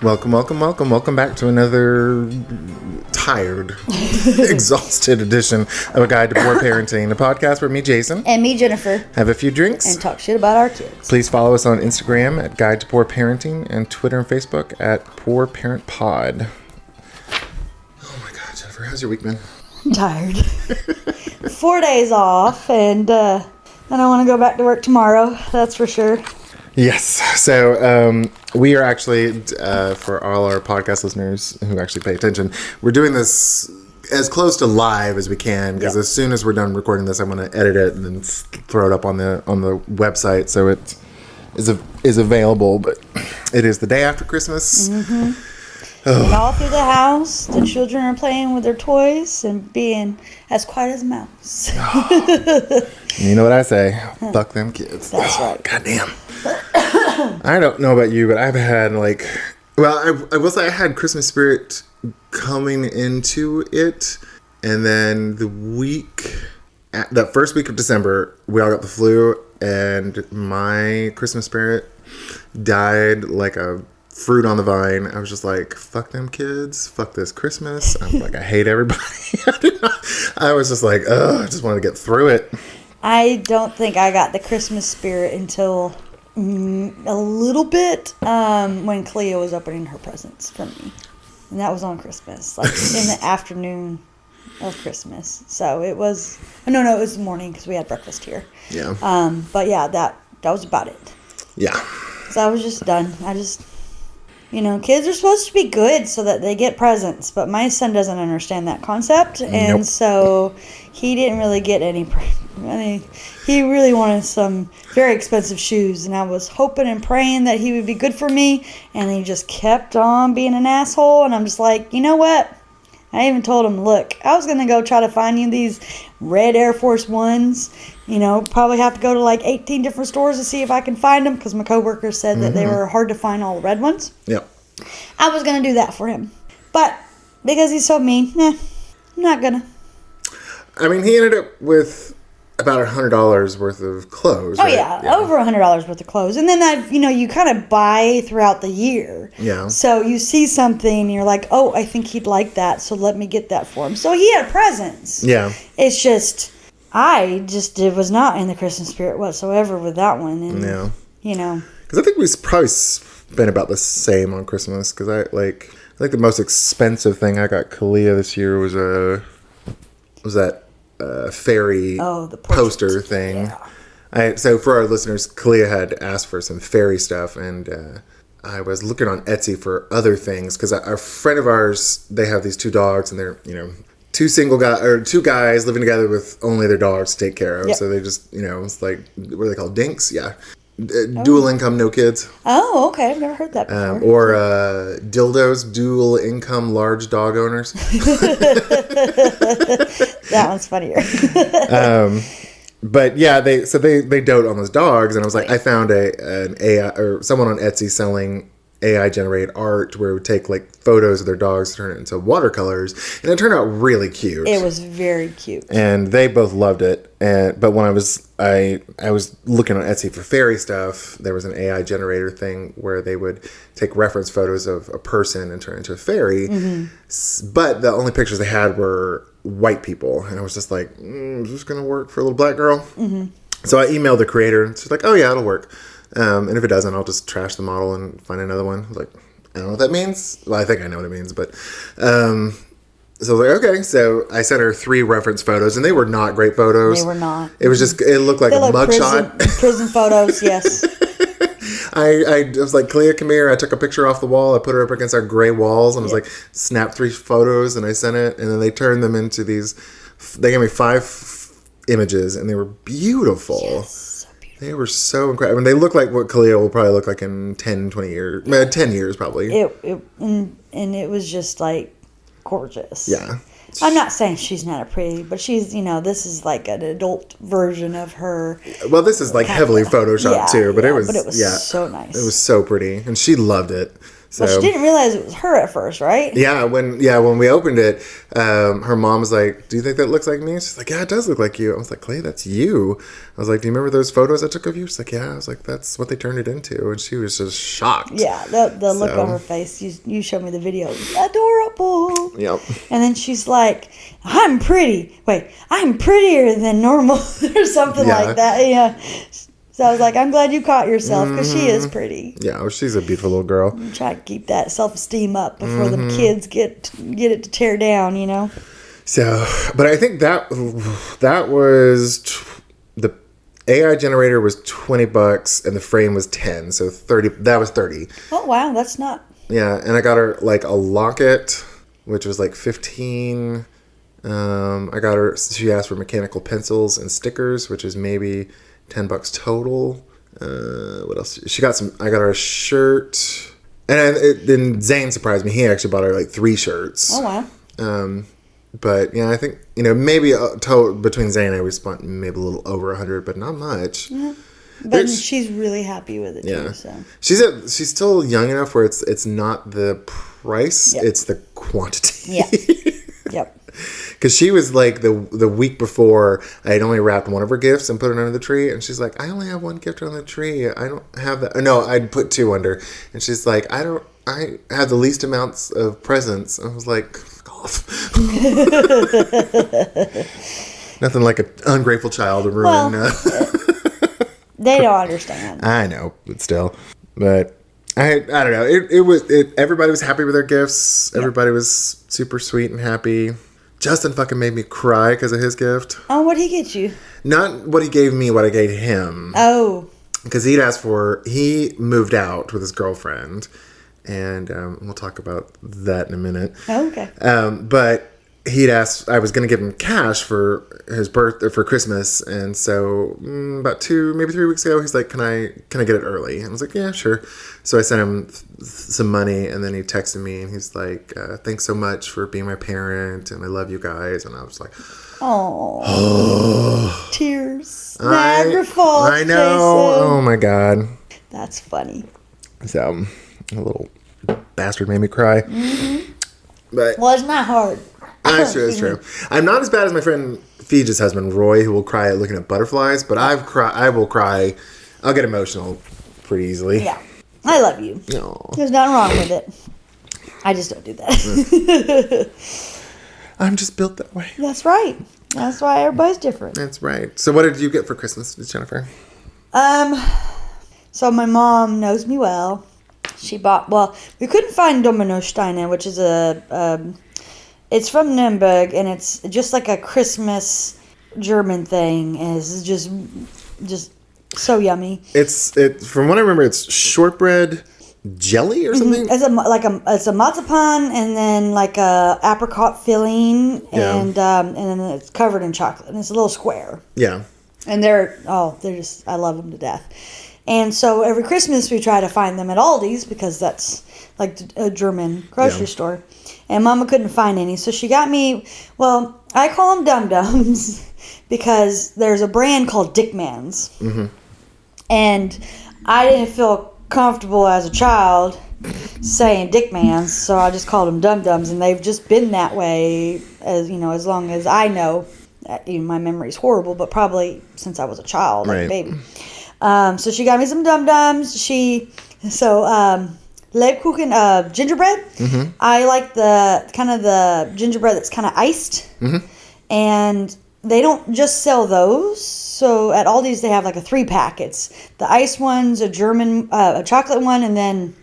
Welcome back to another tired, exhausted edition of A Guide to Poor Parenting, the podcast where me, Jason, and me, Jennifer, have a few drinks and talk shit about our kids. Please follow us on Instagram at Guide to Poor Parenting and Twitter and Facebook at Poor Parent Pod. Oh my God, Jennifer, how's your week been? I'm tired. 4 days off, and I don't want to go back to work tomorrow, that's for sure. Yes. So we are actually, for all our podcast listeners who actually pay attention, we're doing this as close to live as we can, because as soon as we're done recording this, I'm going to edit it and then throw it up on the website so it is available. But it is the day after Christmas. Mm-hmm. Oh. And all through the house, the children are playing with their toys and being as quiet as a mouse. You know what I say? Fuck them kids. That's right. Goddamn. I don't know about you, but I've had I will say I had Christmas spirit coming into it, and then that first week of December, we all got the flu, and my Christmas spirit died like a fruit on the vine. I was just like, fuck them kids, fuck this Christmas. I'm like, I hate everybody. I was just like, I just wanted to get through it. I don't think I got the Christmas spirit until a little bit when Cleo was opening her presents for me, and that was on Christmas, like in the afternoon of Christmas. So it was it was the morning because we had breakfast here. Yeah. But yeah, that was about it. Yeah. So I was just done. Kids are supposed to be good so that they get presents, but my son doesn't understand that concept, and so he didn't really get any. He really wanted some very expensive shoes, and I was hoping and praying that he would be good for me, and he just kept on being an asshole, and I'm just like, you know what? I even told him, look, I was going to go try to find you these red Air Force Ones, probably have to go to like 18 different stores to see if I can find them, because my coworker said that they were hard to find, all the red ones. Yep. I was going to do that for him, but because he's so mean, I'm not going to. I mean, he ended up with about $100 worth of clothes. Oh, right? yeah, over $100 worth of clothes. And then you kind of buy throughout the year. Yeah. So you see something and you're like, oh, I think he'd like that, so let me get that for him. So he had presents. Yeah. It's just, I was not in the Christmas spirit whatsoever with that one. And, because I think we probably spent about the same on Christmas, because I think the most expensive thing I got Kalia this year was that fairy poster thing. Yeah. So for our listeners, Kalia had asked for some fairy stuff, and I was looking on Etsy for other things, because a friend of ours, they have these two dogs, and they're two guys living together with only their dogs to take care of. Yep. So they just it's like, what are they called, dinks? Yeah. Dual income, no kids. Oh, okay. I've never heard that before. Or dildos, dual income, large dog owners. That one's funnier. But yeah, they dote on those dogs, and I was like, I found an AI or someone on Etsy selling AI generated art where it would take like photos of their dogs, turn it into watercolors, and it turned out really cute. It was very cute, and they both loved it. But when I was looking on Etsy for fairy stuff, there was an AI generator thing where they would take reference photos of a person and turn it into a fairy. Mm-hmm. But the only pictures they had were white people, and I was just like, is this gonna work for a little black girl? Mm-hmm. So I emailed the creator, and she's like, oh yeah, it'll work. And if it doesn't, I'll just trash the model and find another one. I was like, I don't know what that means. Well, I think I know what it means, but so I was like, okay. So I sent her 3 reference photos, and they were not great photos. They were not. It was just, it looked like a mugshot. Prison photos, yes. I was like, Clea, come here. I took a picture off the wall. I put her up against our gray walls, and I was like, snap 3 photos, and I sent it. And then they turned them into these, they gave me 5 images, and they were beautiful. Yes. They were so incredible. I mean, they look like what Kalia will probably look like in 10, 20 years. 10 years, probably. And it was just, like, gorgeous. Yeah. I'm not saying she's not a pretty, but she's, this is like an adult version of her. Well, this is, like, heavily Photoshopped, too. But it was so nice. It was so pretty. And she loved it. So, but she didn't realize it was her at first, right? Yeah, when we opened it, her mom was like, "Do you think that looks like me?" She's like, "Yeah, it does look like you." I was like, "Clay, that's you." I was like, "Do you remember those photos I took of you?" She's like, "Yeah." I was like, "That's what they turned it into," and she was just shocked. Yeah, the look on her face. You showed me the video. Adorable. Yep. And then she's like, "I'm pretty. Wait, I'm prettier than normal," or something like that. Yeah. So I was like, I'm glad you caught yourself because she is pretty. Yeah, well, she's a beautiful little girl. Try to keep that self-esteem up before the kids get it to tear down, you know. So, but I think that was the AI generator was $20 and the frame was 10, so 30. That was 30. Oh wow, that's not. Yeah, and I got her like a locket, which was like 15. I got her. She asked for mechanical pencils and stickers, which is maybe $10 total. What else? She got some. I got her a shirt, and then Zane surprised me. He actually bought her like 3 shirts. Oh wow. But yeah, I think maybe between Zane and I we spent maybe a little over 100, but not much. Yeah. But she's really happy with it too. So she's still young enough where it's not the price, it's the quantity. Yeah. Yep. Because she was like the week before, I had only wrapped one of her gifts and put it under the tree, and she's like, I only have one gift on the tree. I don't have that. No, I'd put 2 under, and she's like, I have the least amounts of presents. I was like, off. Nothing like an ungrateful child to ruin. They don't understand. I know, but still, I don't know. It everybody was happy with their gifts. Everybody was super sweet and happy. Justin fucking made me cry because of his gift. Oh, what'd he get you? Not what he gave me, what I gave him. Oh. Because he moved out with his girlfriend. And we'll talk about that in a minute. Oh, okay. But he'd asked, I was going to give him cash for his birthday, for Christmas. And so about 2, maybe 3 weeks ago, he's like, can I get it early? And I was like, yeah, sure. So I sent him some money, and then he texted me and he's like, thanks so much for being my parent. And I love you guys. And I was like, oh, tears. Niagara Falls. I know. Jason. Oh my God. That's funny. So a little bastard made me cry. Mm-hmm. But well, it's not hard. That's true. That's true. I'm not as bad as my friend Feege's husband Roy, who will cry at looking at butterflies. But I will cry. I'll get emotional pretty easily. Yeah, I love you. Aww. There's nothing wrong with it. I just don't do that. I'm just built that way. That's right. That's why everybody's different. That's right. So, what did you get for Christmas, Jennifer? So my mom knows me well. She bought. Well, we couldn't find Dominosteine, which is it's from Nuremberg, and it's just like a Christmas German thing. And it's just so yummy. It's from what I remember, it's shortbread jelly or something. It's a marzipan and then like a apricot filling, and then it's covered in chocolate, and it's a little square. Yeah. And they're just, I love them to death. And so every Christmas we try to find them at Aldi's because that's like a German grocery store. And Mama couldn't find any. So she got me, well, I call them Dum Dums because there's a brand called Dickman's. Mm-hmm. And I didn't feel comfortable as a child saying Dickman's, so I just called them Dum Dums. And they've just been that way as long as I know. My memory's horrible, but probably since I was a child, like a baby. So she got me some Dum Dums. Lebkuchen, gingerbread. Mm-hmm. I like the gingerbread that's kind of iced. Mm-hmm. And they don't just sell those. So at Aldi's they have like a 3-pack. It's the iced ones, a German, a chocolate one, and then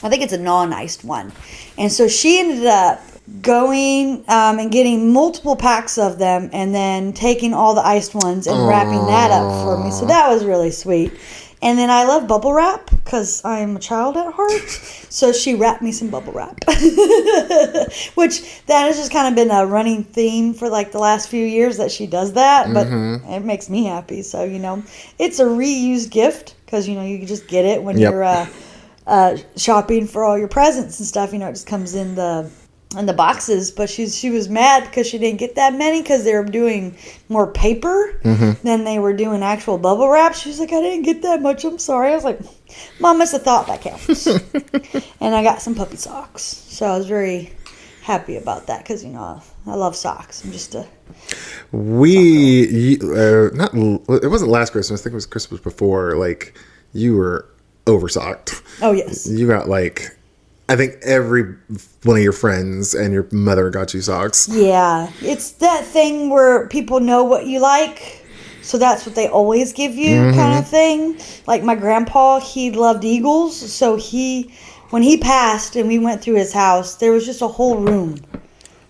I think it's a non-iced one. And so she ended up going and getting multiple packs of them and then taking all the iced ones and wrapping that up for me. So that was really sweet. And then I love bubble wrap because I'm a child at heart. So she wrapped me some bubble wrap. Which that has just kind of been a running theme for like the last few years that she does that. But it makes me happy. So, it's a reused gift because, you can just get it when you're shopping for all your presents and stuff. It just comes in the boxes, but she was mad because she didn't get that many because they were doing more paper than they were doing actual bubble wrap. She was like, I didn't get that much. I'm sorry. I was like, Mom, it's the thought that counts. And I got some puppy socks. So I was very happy about that because, I love socks. I'm just a... It wasn't last Christmas. I think it was Christmas before. Like, you were oversocked. Oh, yes. You got, like... I think every one of your friends and your mother got you socks. Yeah. It's that thing where people know what you like, so that's what they always give you kind of thing. Like my grandpa, he loved eagles, so when he passed and we went through his house, there was just a whole room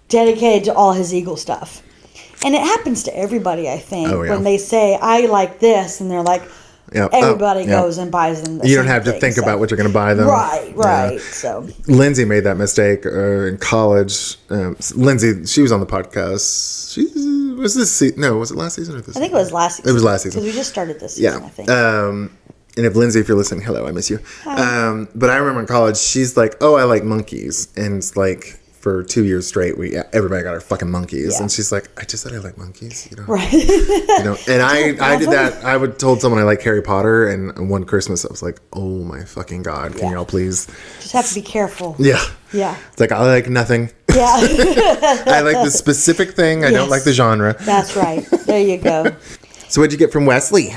dedicated to all his eagle stuff. And it happens to everybody, I think, when they say, I like this, and they're like... Yep. Everybody goes and buys them. You don't have to think about what you're going to buy them. Right. Yeah. So Lindsay made that mistake in college. Lindsay, she was on the podcast. Was it last season or this season? I think it was last season. It was last season. Because we just started this season, I think. And if Lindsay, if you're listening, hello, I miss you. But I remember in college, she's like, oh, I like monkeys. And it's like... For 2 years straight, everybody got our fucking monkeys, and she's like, "I just said I like monkeys, right?" And I did that. I told someone I like Harry Potter, and one Christmas I was like, "Oh my fucking god, can y'all please?" Just have to be careful. Yeah. It's like I like nothing. Yeah. I like the specific thing. I don't like the genre. That's right. There you go. So what'd you get from Wesley?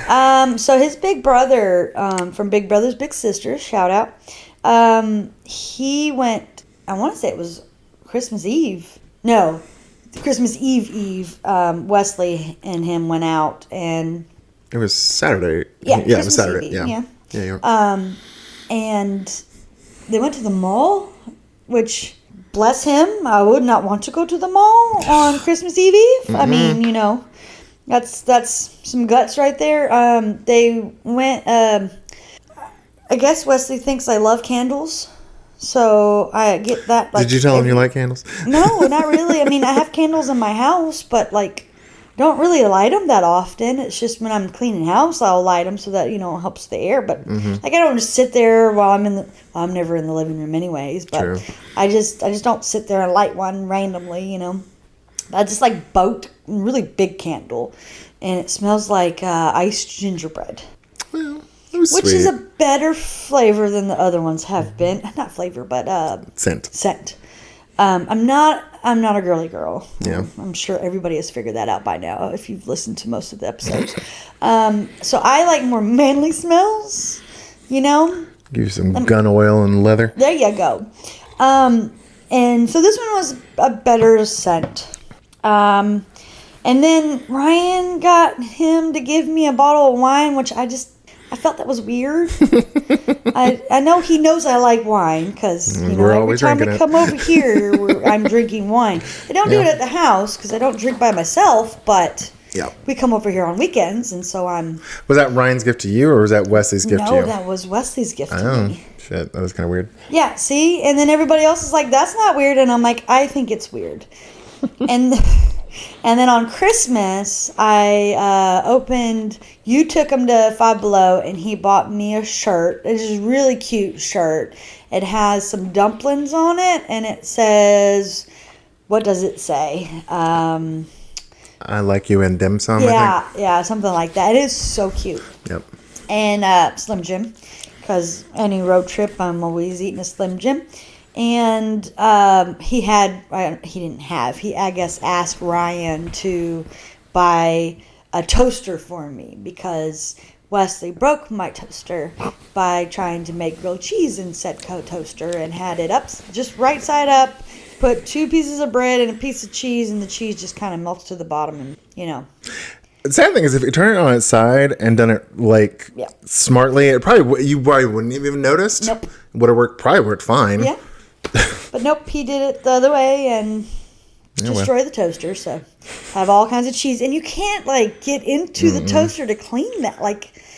So his big brother, from Big Brothers Big Sisters, shout out. He went. I want to say it was Christmas Eve. No, Christmas Eve. Wesley and him went out, and it was Saturday. Yeah, it was Saturday. Eve, yeah. And they went to the mall, which bless him, I would not want to go to the mall on Christmas Eve. I mean, that's some guts right there. They went. I guess Wesley thinks I love candles. So I get that. Did you tell him you like candles? No, not really. I mean, I have candles in my house, but don't really light them that often. It's just when I'm cleaning house, I'll light them so that it helps the air. But I don't just sit there while I'm never in the living room anyways. But true. I just don't sit there and light one randomly. I just really big candle, and it smells like iced gingerbread. Well. Which is a better flavor than the other ones have been. Not flavor, but scent. I'm not a girly girl. Yeah. I'm sure everybody has figured that out by now if you've listened to most of the episodes. So I like more manly smells. Give you some gun oil and leather. There you go. And so this one was a better scent. And then Ryan got him to give me a bottle of wine, which I felt that was weird. I know he knows I like wine because every time we come over here, I'm drinking wine. I don't do it at the house because I don't drink by myself, but we come over here on weekends, and so I'm... Was that Ryan's gift to you, or was that Wesley's gift to you? No, that was Wesley's gift to me. Shit, that was kind of weird. Yeah, see? And then everybody else is like, that's not weird, and I'm like, I think it's weird. And then on Christmas, you took him to Five Below, and he bought me a shirt. It's a really cute shirt. It has some dumplings on it, and it says, what does it say? I like you in dim sum, I think. Yeah, something like that. It is so cute. Yep. And Slim Jim, because any road trip, I'm always eating a Slim Jim. And he asked Ryan to buy a toaster for me because Wesley broke my toaster by trying to make grilled cheese in said toaster and had it up just right side up, put 2 pieces of bread and a piece of cheese, and the cheese just kind of melts to the bottom, and The sad thing is, if you turn it on its side and done it smartly, you probably wouldn't even noticed. Nope. Would have probably worked fine. Yeah. But nope, he did it the other way and destroy the toaster. So have all kinds of cheese, and you can't get into the toaster to clean that.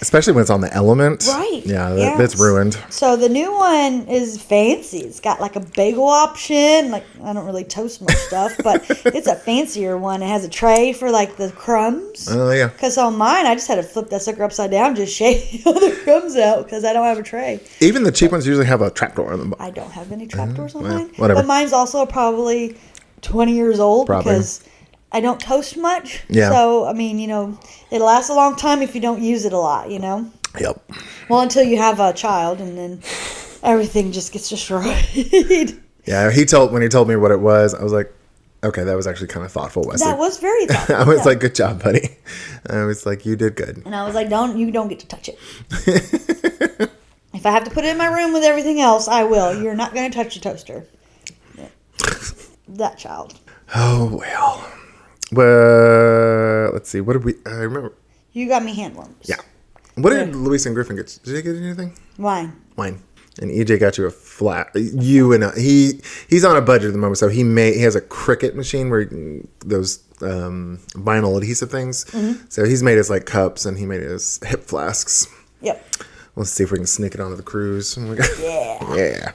Especially when it's on the element. Right. Yeah, that's ruined. So the new one is fancy. It's got a bagel option. I don't really toast much stuff, but it's a fancier one. It has a tray for the crumbs. Oh, yeah. Because on mine, I just had to flip that sucker upside down, just shake all the crumbs out because I don't have a tray. Even the cheap ones usually have a trapdoor on them. I don't have any trapdoors on mine. Whatever. But mine's also probably 20 years old probably. Because I don't toast much. Yeah. So, it'll last a long time if you don't use it a lot, Yep. Well, until you have a child, and then everything just gets destroyed. Yeah, when he told me what it was, I was like, okay, that was actually kind of thoughtful, Wesley. That was very thoughtful. I was like, good job, buddy. I was like, you did good. And I was like, you don't get to touch it. If I have to put it in my room with everything else, I will. You're not going to touch the toaster. Yeah. That child. Oh, well, let's see. What did I remember. You got me handworms. Yeah. What did Luis and Griffin get? Did they get anything? Wine. And EJ got you a flat. He's on a budget at the moment, so he has a Cricut machine where those vinyl adhesive things. Mm-hmm. So he's made his like cups, and he made his hip flasks. Yep. Let's see if we can sneak it onto the cruise. Oh my God. Yeah.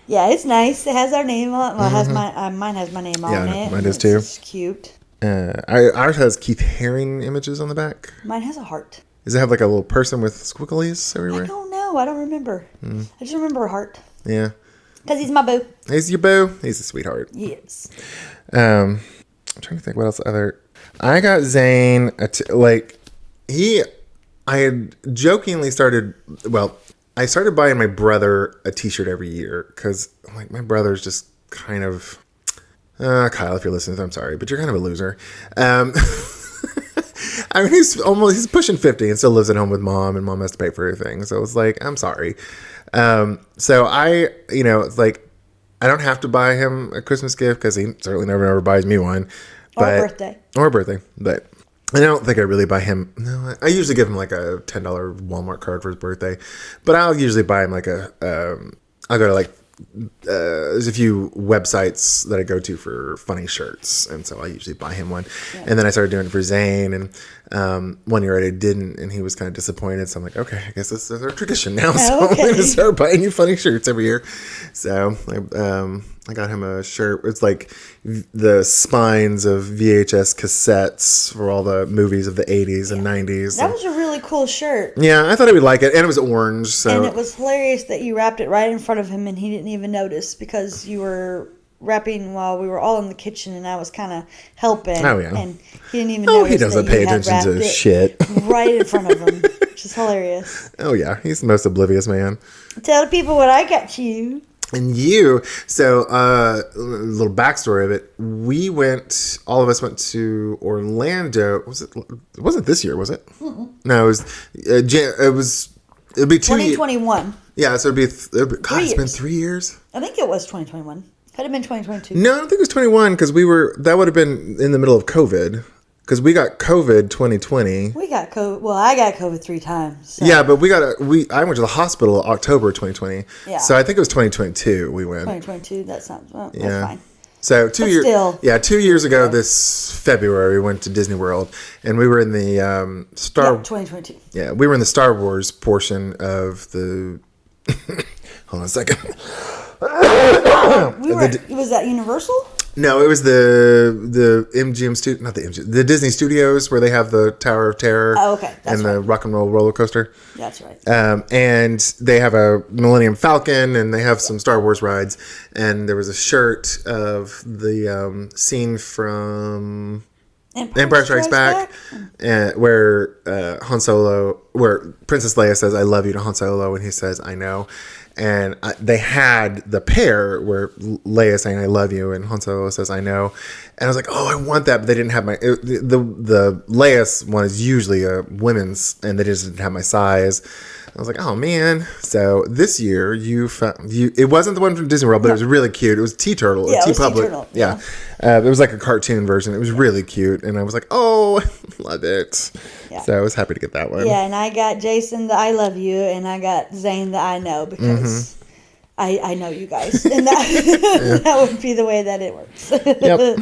Yeah, it's nice. It has our name on it. Well, mine has my name on it. Mine does too. It's cute. Ours has Keith Haring images on the back. Mine has a heart. Does it have like a little person with squigglies everywhere? I don't know. I don't remember. I just remember a heart. Yeah. Because he's my boo. He's your boo. He's a sweetheart. Yes. I'm trying to think what else I got Zane I had jokingly started I started buying my brother a t-shirt every year because like my brother's just kind of Kyle, if you're listening, I'm sorry, but you're kind of a loser. I mean, he's pushing 50 and still lives at home with mom, and mom has to pay for everything. So it's like, I'm sorry. So it's like, I don't have to buy him a Christmas gift because he certainly never buys me one. Or a birthday. But I don't think I really buy him. No, I usually give him like a $10 Walmart card for his birthday. But I'll usually buy him like I'll go to like, there's a few websites that I go to for funny shirts, and so I usually buy him one. Yeah. And then I started doing it for Zane, and 1 year I didn't, and he was kind of disappointed. So I'm like, okay, I guess this is our tradition now. So I'm going to start buying you funny shirts every year. So I got him a shirt. It's like the spines of VHS cassettes for all the movies of the 80s and 90s. That was a really cool shirt. Yeah, I thought he would like it. And it was orange. So. And it was hilarious that you wrapped it right in front of him and he didn't even notice because you were wrapping while we were all in the kitchen and I was kind of helping. Oh, yeah. And he didn't even notice. He doesn't pay attention to shit. Right in front of him, which is hilarious. Oh, yeah. He's the most oblivious man. Tell the people what I got you. And so a little backstory of it. All of us went to Orlando. It wasn't this year, was it? Mm-mm. No, it was, it'd be 2021. Yeah, so it's been 3 years. I think it was 2021. Could have been 2022. No, I don't think it was 21 because that would have been in the middle of COVID. Because we got COVID 2020. We got COVID. Well, I got COVID 3 times. So. Yeah, but I went to the hospital October 2020. Yeah. So I think it was 2022 we went. 2022, that sounds, that's fine. So 2 years. Still. Yeah, 2 years ago this February we went to Disney World and we were in the 2022. Yeah, we were in the Star Wars portion of the. Hold on a second. Was that Universal? No, it was the MGM not the MGM, the Disney Studios where they have the Tower of Terror. Oh, okay. That's the Rock and Roll roller coaster. That's right. And they have a Millennium Falcon and they have some Star Wars rides. And there was a shirt of the scene from Empire Strikes Back, where Han Solo, where Princess Leia says, "I love you" to Han Solo, and he says, "I know." And they had the pair where Leia saying "I love you" and Han Solo says "I know," and I was like, "Oh, I want that," but they didn't have the Leia one is usually a women's, and they just didn't have my size. I was like, "Oh man!" So this year it wasn't the one from Disney World, but it was really cute. It was T-Turtle, T-Public, yeah. It was like a cartoon version. It was really cute, and I was like, "Oh, love it." Yeah. So I was happy to get that one. Yeah, and I got Jason the "I love you," and I got Zane the "I know" because I know you guys, and that that would be the way that it works. Yep.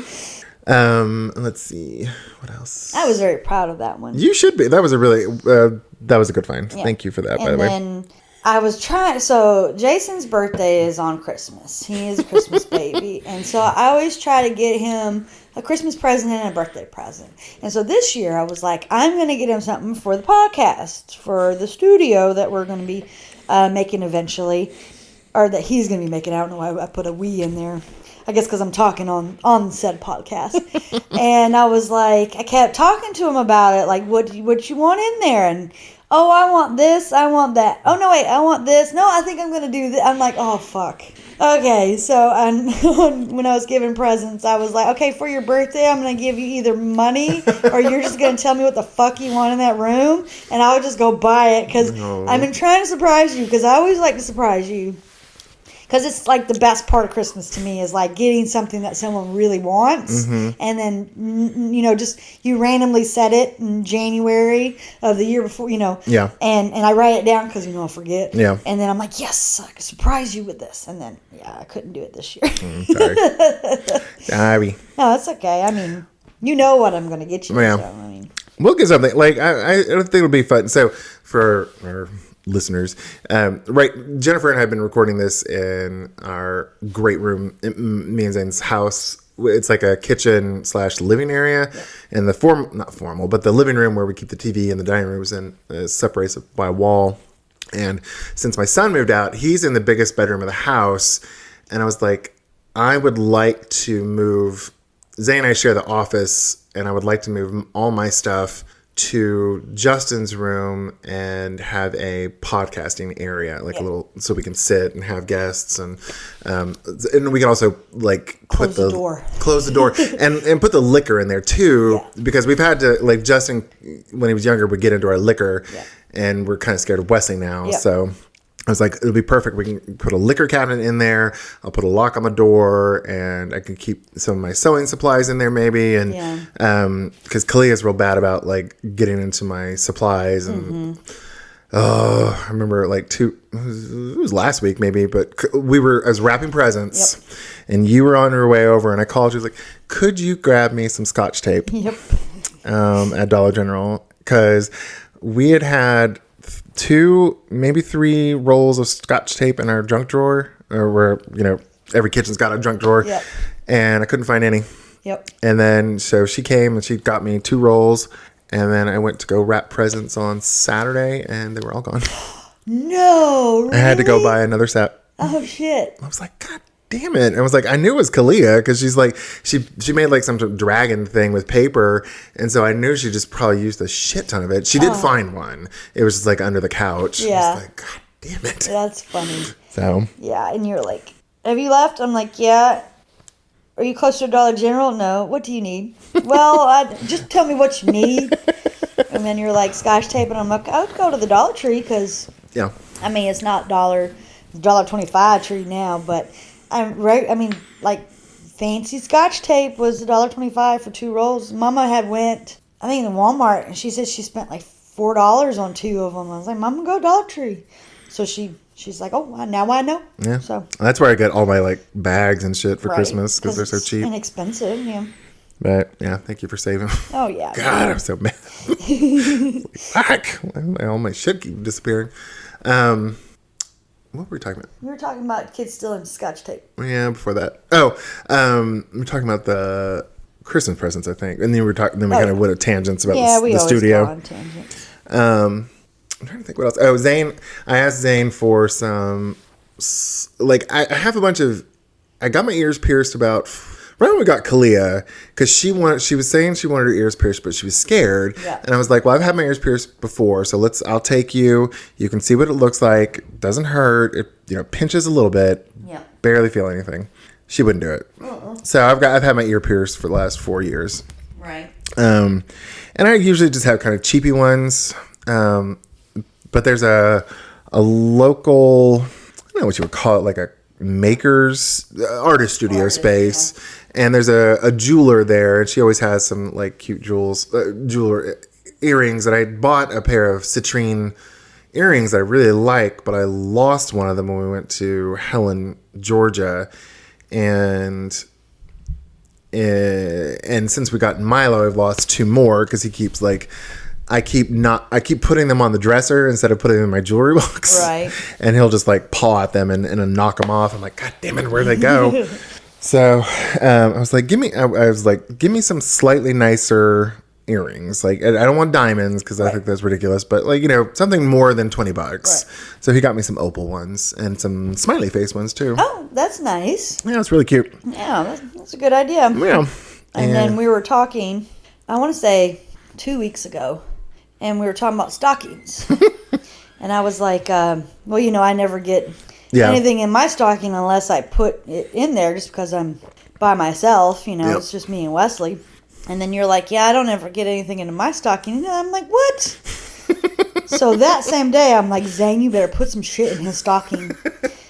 Let's see what else. I was very proud of that one. You should be. That was a good find. Yeah. Thank you for that. By the way. And then I was trying. So Jason's birthday is on Christmas. He is a Christmas baby, and so I always try to get him a Christmas present and a birthday present. And so this year I was like, I'm going to get him something for the podcast, for the studio that we're going to be making eventually, or that he's going to be making. I don't know why I put a "we" in there. I guess because I'm talking on said podcast. And I was like, I kept talking to him about it, like, what you want in there? And Oh, I want this. I want that. Oh, no, wait. I want this. No, I think I'm going to do this. I'm like, oh, fuck. Okay, so when I was giving presents, I was like, okay, for your birthday, I'm going to give you either money or you're just going to tell me what the fuck you want in that room, and I'll just go buy it because I've been trying to surprise you because I always like to surprise you. Because it's like the best part of Christmas to me is like getting something that someone really wants. And then, just you randomly set it in January of the year before, Yeah. And I write it down because, I'll forget. Yeah. And then I'm like, yes, I can surprise you with this. And then, I couldn't do it this year. Sorry. No, it's okay. I mean, you know what I'm going to get you. Yeah. So, I mean. We'll get something. Like, I don't think it'll be fun. So, for our listeners, right, Jennifer and I have been recording this in our great room, me and Zane's house. It's like a kitchen / living area, and the not formal, but the living room where we keep the TV and the dining room is in separates by a wall. And since my son moved out, he's in the biggest bedroom of the house, and I was like, I would like to move. Zane and I share the office, and I would like to move all my stuff to Justin's room and have a podcasting area, like a little, so we can sit and have guests, and we can also like close the door and put the liquor in there too, because we've had to, like, Justin when he was younger would get into our liquor, and we're kind of scared of Wesley now, so I was like, it'll be perfect. We can put a liquor cabinet in there. I'll put a lock on the door, and I can keep some of my sewing supplies in there maybe. And because Kalia's real bad about like getting into my supplies. And I remember like it was last week maybe, but I was wrapping presents, and you were on your way over, and I called you. I was like, could you grab me some Scotch tape? At Dollar General, because we had 2, maybe 3 rolls of Scotch tape in our junk drawer, or where, every kitchen's got a junk drawer, and I couldn't find any. And then, so she came and she got me 2 rolls, and then I went to go wrap presents on Saturday, and they were all gone. No, really? I had to go buy another set. Oh, shit. I was like, God damn it. I was like, I knew it was Kalia, because she's like, she made like some sort of dragon thing with paper, and so I knew she just probably used a shit ton of it. She did find one. It was just like under the couch. I was like, God damn it. That's funny. So. Yeah, and you're like, have you left? I'm like, yeah. Are you close to Dollar General? No. What do you need? Well, just tell me what you need. And then you're like, Scotch tape, and I'm like, I would go to the Dollar Tree, because, I mean, it's not $1.25 tree now, but like fancy Scotch tape was $1.25 for 2 rolls. Mama had went, I think, in Walmart, and she said she spent like $4 on 2 of them. I was like, Mama, go Dollar Tree. So she's like, oh, now I know. Yeah. So that's where I get all my like bags and shit for Christmas, because they're so cheap. Inexpensive, But yeah, thank you for saving. Oh yeah. God, I'm so mad. Fuck, all my shit keep disappearing. What were we talking about? We were talking about kids stealing Scotch tape. Yeah, before that. Oh, we're talking about the Christmas presents, I think. And then we kind of went at tangents about the studio. Yeah, we always go on tangents. I'm trying to think what else. Oh, Zane. I asked Zane for some, like, I have a bunch of, I got my ears pierced about, right when we got Kalia, because she was saying she wanted her ears pierced, but she was scared. Yeah. And I was like, well, I've had my ears pierced before, so I'll take you. You can see what it looks like. It doesn't hurt. It, pinches a little bit. Yeah. Barely feel anything. She wouldn't do it. So I've had my ear pierced for the last 4 years. Right. And I usually just have kind of cheapy ones. But there's a local, I don't know what you would call it, like a maker's artist studio space. Yeah. And there's a jeweler there, and she always has some like cute jeweler earrings. And I bought a pair of citrine earrings that I really like, but I lost one of them when we went to Helen, Georgia. And since we got Milo, I've lost 2 more, because he keeps like, I keep putting them on the dresser instead of putting them in my jewelry box. Right. And he'll just like paw at them and knock them off. I'm like, God damn it, where'd they go? So I was like, give me some slightly nicer earrings. Like, I don't want diamonds, because I think that's ridiculous, but like, something more than $20. Right. So he got me some opal ones and some smiley face ones too. Oh, that's nice. Yeah, it's really cute. Yeah, that's a good idea. Yeah. And then we were talking, I want to say 2 weeks ago, and we were talking about stockings. And I was like, well, you know, I never get anything in my stocking unless I put it in there just because I'm by myself. You know, it's just me and Wesley. And then you're like, yeah, I don't ever get anything into my stocking. And I'm like, what? So that same day, I'm like, Zane, you better put some shit in his stocking.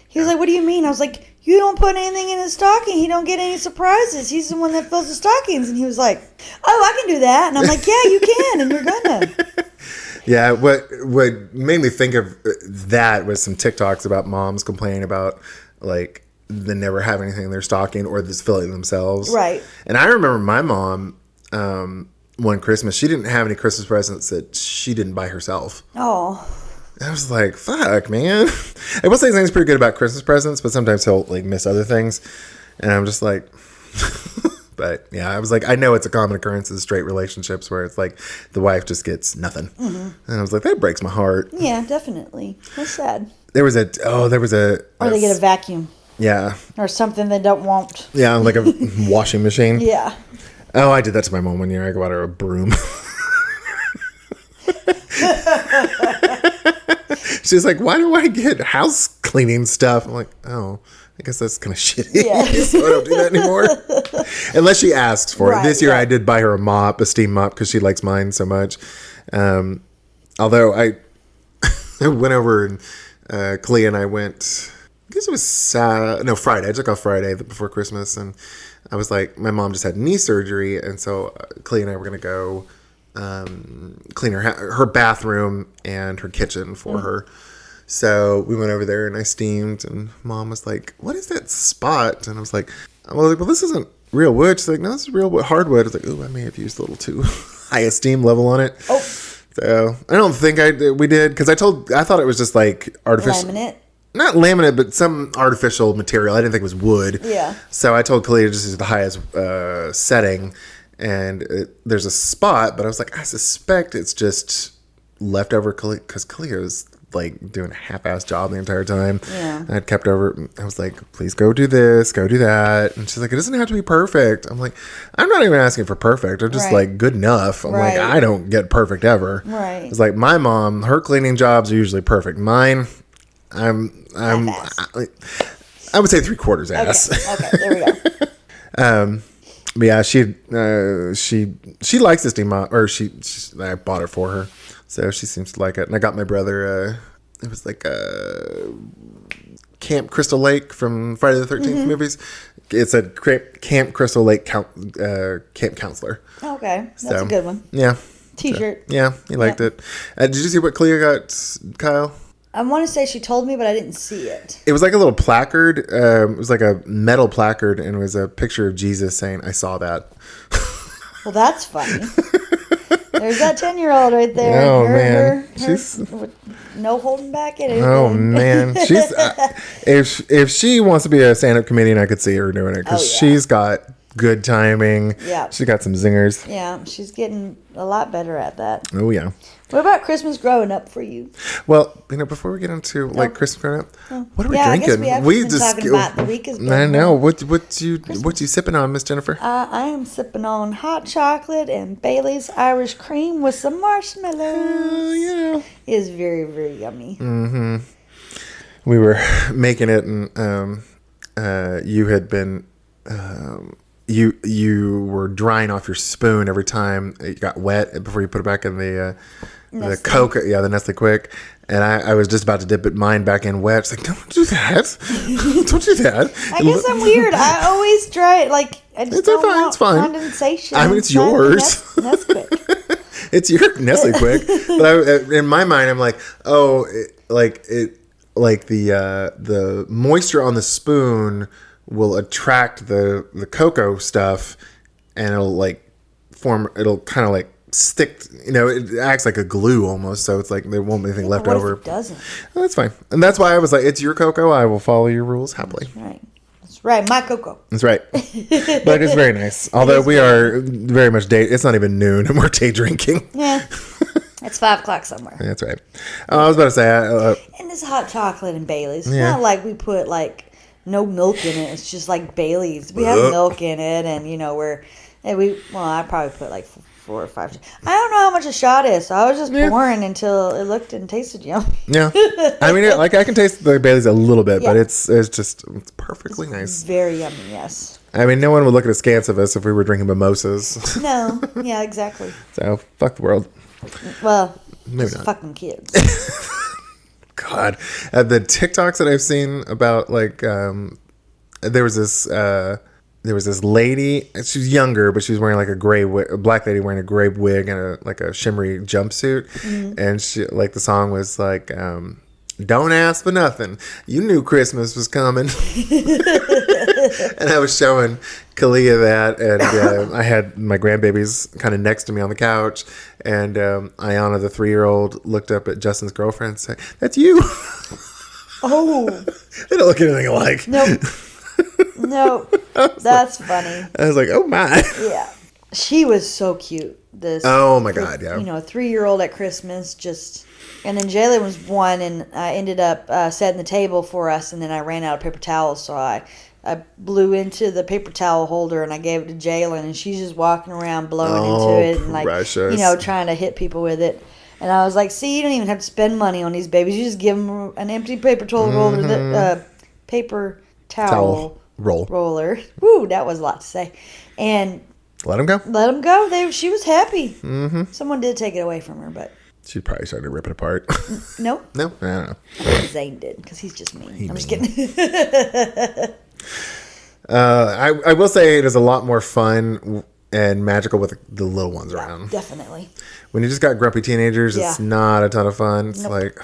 He was like, what do you mean? I was like, you don't put anything in his stocking. He don't get any surprises. He's the one that fills the stockings. And he was like, oh, I can do that. And I'm like, yeah, you can, and you're gonna. Yeah, what made me think of that was some TikToks about moms complaining about, like, they never have anything in their stocking or just fill it themselves. Right. And I remember my mom, one Christmas, she didn't have any Christmas presents that she didn't buy herself. Oh. I was like, fuck, man. I will say Zane's pretty good about Christmas presents, but sometimes he'll, like, miss other things. And I'm just like... But, yeah, I was like, I know it's a common occurrence in straight relationships where it's like the wife just gets nothing. Mm-hmm. And I was like, that breaks my heart. Yeah, definitely. That's sad. There was a... Or they get a vacuum. Yeah. Or something they don't want. Yeah, like a washing machine. Yeah. Oh, I did that to my mom one year. I got her a broom. She's like, why do I get house cleaning stuff? I'm like, oh, I guess that's kind of shitty. Yeah. So I don't do that anymore. Unless she asks for it. This year I did buy her a steam mop, because she likes mine so much. Although I went over and Clea and I went, I guess it was Friday. I took off Friday before Christmas, and I was like, my mom just had knee surgery, and so Clea and I were going to go clean her bathroom and her kitchen for her. So we went over there and I steamed, and Mom was like, what is that spot? And I was like, well, this isn't real wood. She's like, no, this is real hardwood. I was like, I may have used a little too high a steam level on it. Oh. So I don't think we did, because I thought it was just like artificial. Laminate? Not laminate, but some artificial material. I didn't think it was wood. Yeah. So I told Kalia to just use the highest setting. And there's a spot, but I was like, I suspect it's just leftover, because Kalia was like doing a half-ass job the entire time. Yeah. I'd kept over. I was like, please go do this, go do that. And she's like, it doesn't have to be perfect. I'm like, I'm not even asking for perfect. I'm just like good enough. I'm like, I don't get perfect ever. Right. It's like my mom, her cleaning jobs are usually perfect. Mine, I would say 3/4 ass. Okay, there we go. But yeah, she likes this steam mop, or I bought it for her, so she seems to like it. And I got my brother, it was like Camp Crystal Lake from Friday the 13th movies. It's a Camp Crystal Lake camp counselor. Okay, that's a good one. Yeah. T-shirt. So, yeah, he liked it. Did you see what Clea got, Kyle? I want to say she told me, but I didn't see it. It was like a little placard. It was like a metal placard, and it was a picture of Jesus saying, I saw that. Well, that's funny. There's that 10-year-old right there. Oh, man. She's... no holding back at anything. Oh, man. She's... if she wants to be a stand-up comedian, I could see her doing it, because she's got good timing. Yeah. She got some zingers. Yeah, she's getting a lot better at that. Oh, yeah. What about Christmas growing up for you? Well, before we get into Christmas growing up, what are we drinking? I guess we have been talking about the week has been. I know. What you sipping on, Miss Jennifer? I am sipping on hot chocolate and Bailey's Irish cream with some marshmallows. Yeah. It is very, very yummy. Mm-hmm. We were making it, and you had been. You were drying off your spoon every time it got wet before you put it back in the coco, the Nestle Quick, and I was just about to dip mine back in wet. It's like, don't do that, don't do that. I guess I'm weird. I always dry it like I just don't want it's fine. Condensation. I mean, it's yours. Nesquik. It's your Nestle Quick, but in my mind, I'm like, the moisture on the spoon will attract the cocoa stuff, and it'll kind of like stick, it acts like a glue almost, so it's like there won't be anything left over. If it doesn't? Well, that's fine. And that's why I was like, it's your cocoa, I will follow your rules happily. That's right, my cocoa. That's right. But it's very nice, although we are very much it's not even noon and we're day drinking. Yeah. It's 5 o'clock somewhere. That's right. I was about to say and this hot chocolate and Bailey's, it's not like we put no milk in it. It's just like Bailey's. We have milk in it, and I probably put 4 or 5. I don't know how much a shot is, so I was just pouring until it looked and tasted yummy. Yeah. I mean, I can taste the Bailey's a little bit, but it's perfectly nice. Very yummy, yes. I mean, no one would look at askance of us if we were drinking mimosas. No. Yeah, exactly. So, fuck the world. Well, maybe just not. fucking kids. God. The TikToks that I've seen about, like, there was this lady. She was younger, but she was wearing like a black lady wearing a gray wig and a shimmery jumpsuit. Mm-hmm. And she, like, the song was like, "Don't ask for nothing. You knew Christmas was coming." And I was showing Kalia that, and I had my grandbabies kind of next to me on the couch, and Ayana, the 3-year-old, looked up at Justin's girlfriend and said, "That's you." Oh. They don't look anything alike. Nope. No, that's funny. I was like, oh my. Yeah. She was so cute. Oh my God, yeah. You know, a 3-year-old at Christmas, and then Jalen was 1, and I ended up setting the table for us, and then I ran out of paper towels, so I blew into the paper towel holder, and I gave it to Jalen, and she's just walking around blowing into it, and like, trying to hit people with it. And I was like, see, you don't even have to spend money on these babies. You just give them an empty paper towel roller, paper towel roller. Woo, that was a lot to say. And let them go. Let them go. She was happy. Mm-hmm. Someone did take it away from her, but she probably started to rip it apart. No, I don't know. I think Zane did because he's just mean. I'm just kidding. I will say it is a lot more fun and magical with the little ones around. Definitely. When you just got grumpy teenagers, it's not a ton of fun. It's like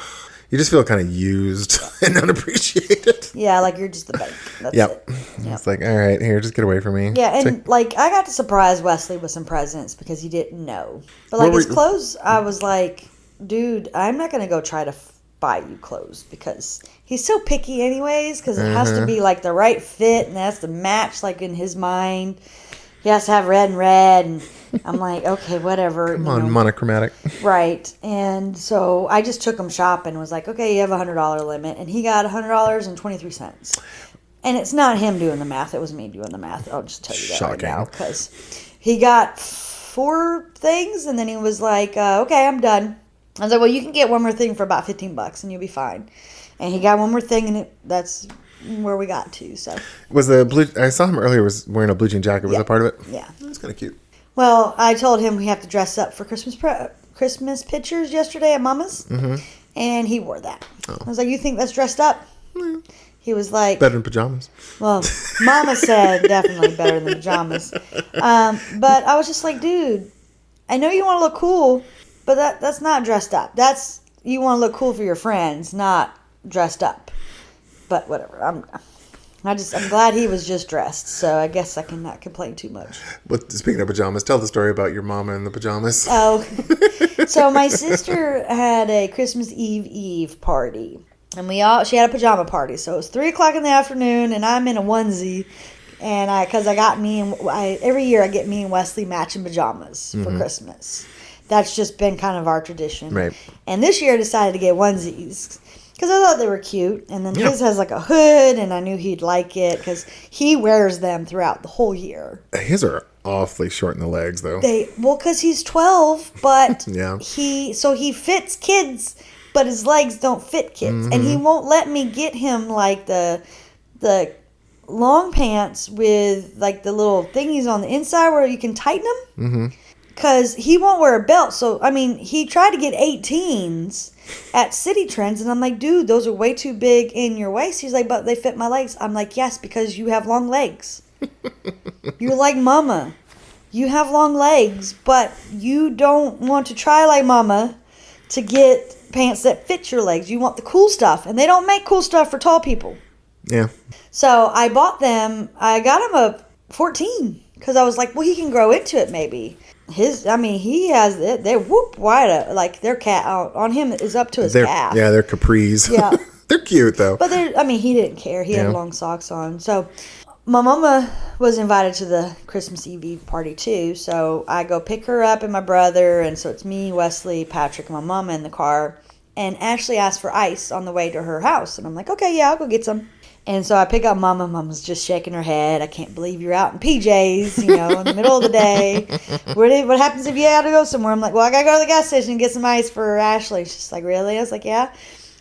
you just feel kind of used and unappreciated. Yeah, like you're just the bank. That's it. It's like, all right, here, just get away from me. Yeah, and like I got to surprise Wesley with some presents because he didn't know. But like his clothes, I was like, dude, I'm not going to go try to buy you clothes because he's so picky anyways because it has to be like the right fit and it has to match like in his mind. He has to have red, and I'm like, okay, whatever. Come on, monochromatic. Right. And so I just took him shopping and was like, okay, you have a $100 limit. And he got $100.23. And it's not him doing the math. It was me doing the math. I'll just tell you that right now. Because he got 4 things, and then he was like, okay, I'm done. I was like, well, you can get one more thing for about $15, and you'll be fine. And he got one more thing, and that's where we got to. So was I saw him earlier was wearing a blue jean jacket. Was that part of it? Yeah. That's kind of cute. Well, I told him we have to dress up for Christmas pictures yesterday at Mama's, and he wore that. Oh. I was like, you think that's dressed up? Mm. He was like... better than pajamas. Well, Mama said definitely better than pajamas. But I was just like, dude, I know you want to look cool, but that's not dressed up. You want to look cool for your friends, not dressed up. But whatever. I'm glad he was just dressed, so I guess I cannot complain too much. But speaking of pajamas, tell the story about your mama and the pajamas. Oh, so my sister had a Christmas Eve party, and she had a pajama party. So it was 3:00 in the afternoon, and I'm in a onesie, and every year I get me and Wesley matching pajamas for Christmas. That's just been kind of our tradition. Right. And this year I decided to get onesies. Because I thought they were cute. And then his has like a hood, and I knew he'd like it because he wears them throughout the whole year. His are awfully short in the legs, though. Because he's 12, but yeah. he fits kids, but his legs don't fit kids. Mm-hmm. And he won't let me get him like the long pants with like the little thingies on the inside where you can tighten them. Mm-hmm. Because he won't wear a belt. So, I mean, he tried to get 18s at City Trends. And I'm like, dude, those are way too big in your waist. He's like, but they fit my legs. I'm like, yes, because you have long legs. You're like Mama. You have long legs, but you don't want to try like Mama to get pants that fit your legs. You want the cool stuff. And they don't make cool stuff for tall people. Yeah. So, I bought them. I got him a 14. Because I was like, well, he can grow into it maybe. He has it. They're whoop wide. Like their cat on him is up to his calf. Yeah, they're capris. Yeah, they're cute though. But he didn't care. He had long socks on. So my mama was invited to the Christmas Eve party too. So I go pick her up and my brother, and so it's me, Wesley, Patrick, and my mama in the car. And Ashley asked for ice on the way to her house, and I'm like, okay, yeah, I'll go get some. And so I pick up Mama. Mama's just shaking her head. I can't believe you're out in PJs, in the middle of the day. What happens if you had to go somewhere? I'm like, well, I got to go to the gas station and get some ice for Ashley. She's like, really? I was like, yeah.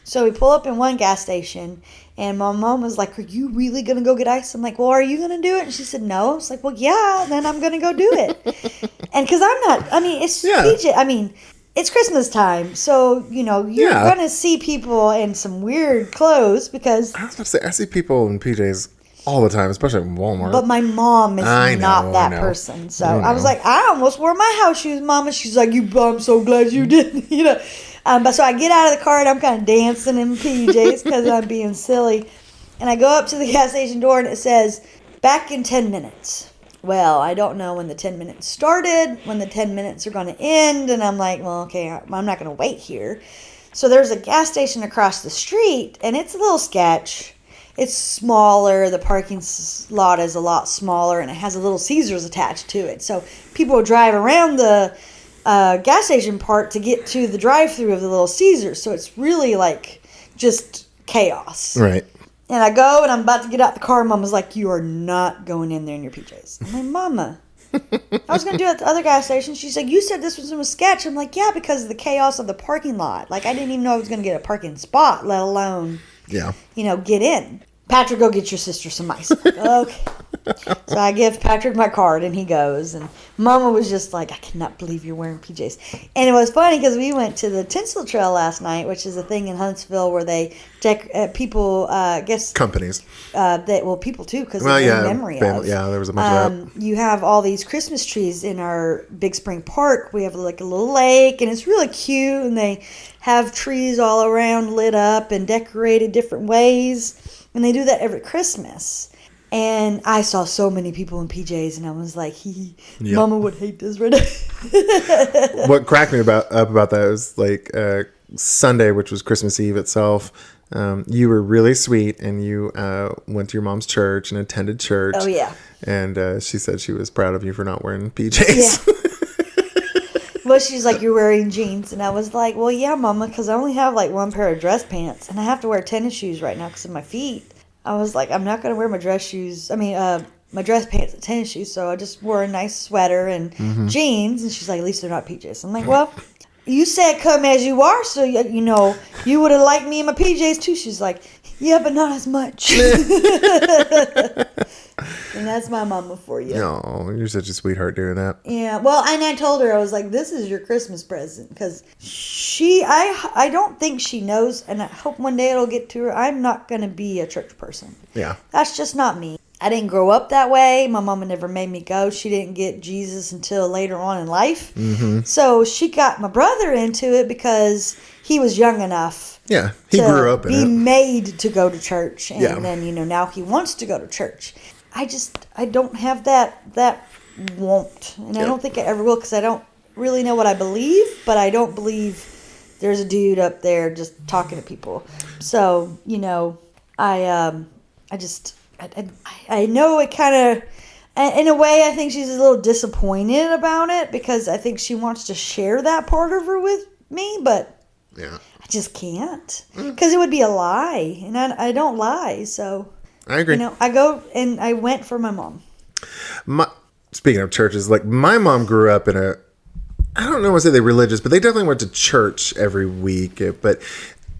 So we pull up in one gas station, and my mom was like, are you really going to go get ice? I'm like, well, are you going to do it? And she said, no. I was like, well, yeah, then I'm going to go do it. And because it's PJ. It's Christmas time, so, you're going to see people in some weird clothes because... I was about to say, I see people in PJs all the time, especially in Walmart. But my mom is not that person. So I was like, I almost wore my house shoes, Mama. She's like, I'm so glad you didn't, But so I get out of the car and I'm kind of dancing in PJs because I'm being silly. And I go up to the gas station door and it says, back in 10 minutes. Well, I don't know when the 10 minutes started, when the 10 minutes are going to end. And I'm like, well, okay, I'm not going to wait here. So there's a gas station across the street, and it's a little sketch. It's smaller. The parking lot is a lot smaller, and it has a little Caesars attached to it. So people will drive around the gas station part to get to the drive-thru of the little Caesars. So it's really like just chaos. Right. And I go, and I'm about to get out the car. Mama's like, you are not going in there in your PJs. I'm like, Mama, I was going to do it at the other gas station. She's like, you said this was a sketch. I'm like, yeah, because of the chaos of the parking lot. Like, I didn't even know I was going to get a parking spot, let alone, get in. Patrick, go get your sister some ice. I'm like, okay. So I give Patrick my card, and he goes. And Mama was just like, I cannot believe you're wearing PJs. And it was funny because we went to the Tinsel Trail last night, which is a thing in Huntsville where they people, companies. People too, because of their memory of. Yeah, there was a bunch of that. You have all these Christmas trees in our Big Spring Park. We have like a little lake, and it's really cute. And they have trees all around lit up and decorated different ways. And they do that every Christmas. And I saw so many people in PJs, and I was like, Mama would hate this right now. What cracked me up about that was like Sunday, which was Christmas Eve itself. You were really sweet, and you went to your mom's church and attended church. Oh, yeah. And she said she was proud of you for not wearing PJs. Yeah. Well, she's like, you're wearing jeans. And I was like, well, yeah, Mama, because I only have like one pair of dress pants, and I have to wear tennis shoes right now because of my feet. I was like, I'm not going to wear my dress shoes. My dress pants and tennis shoes. So I just wore a nice sweater and jeans. And she's like, at least they're not PJs. I'm like, well, you said come as you are. So, you would have liked me in my PJs too. She's like, yeah, but not as much. And that's my mama for you. No, you're such a sweetheart doing that. Yeah. Well, and I told her, I was like, this is your Christmas present. Because I don't think she knows, and I hope one day it'll get to her, I'm not going to be a church person. Yeah. That's just not me. I didn't grow up that way. My mama never made me go. She didn't get Jesus until later on in life. Mm-hmm. So she got my brother into it because he was young enough. Yeah, he grew up in it. Be made to go to church. And then, now he wants to go to church. I don't have that want. And I don't think I ever will because I don't really know what I believe. But I don't believe there's a dude up there just talking to people. So, I know it kind of, in a way, I think she's a little disappointed about it because I think she wants to share that part of her with me, but I just can't because it would be a lie, and I don't lie, so I agree. I go and I went for my mom. Speaking of churches, like my mom grew up in I don't know what to say they're religious, but they definitely went to church every week, but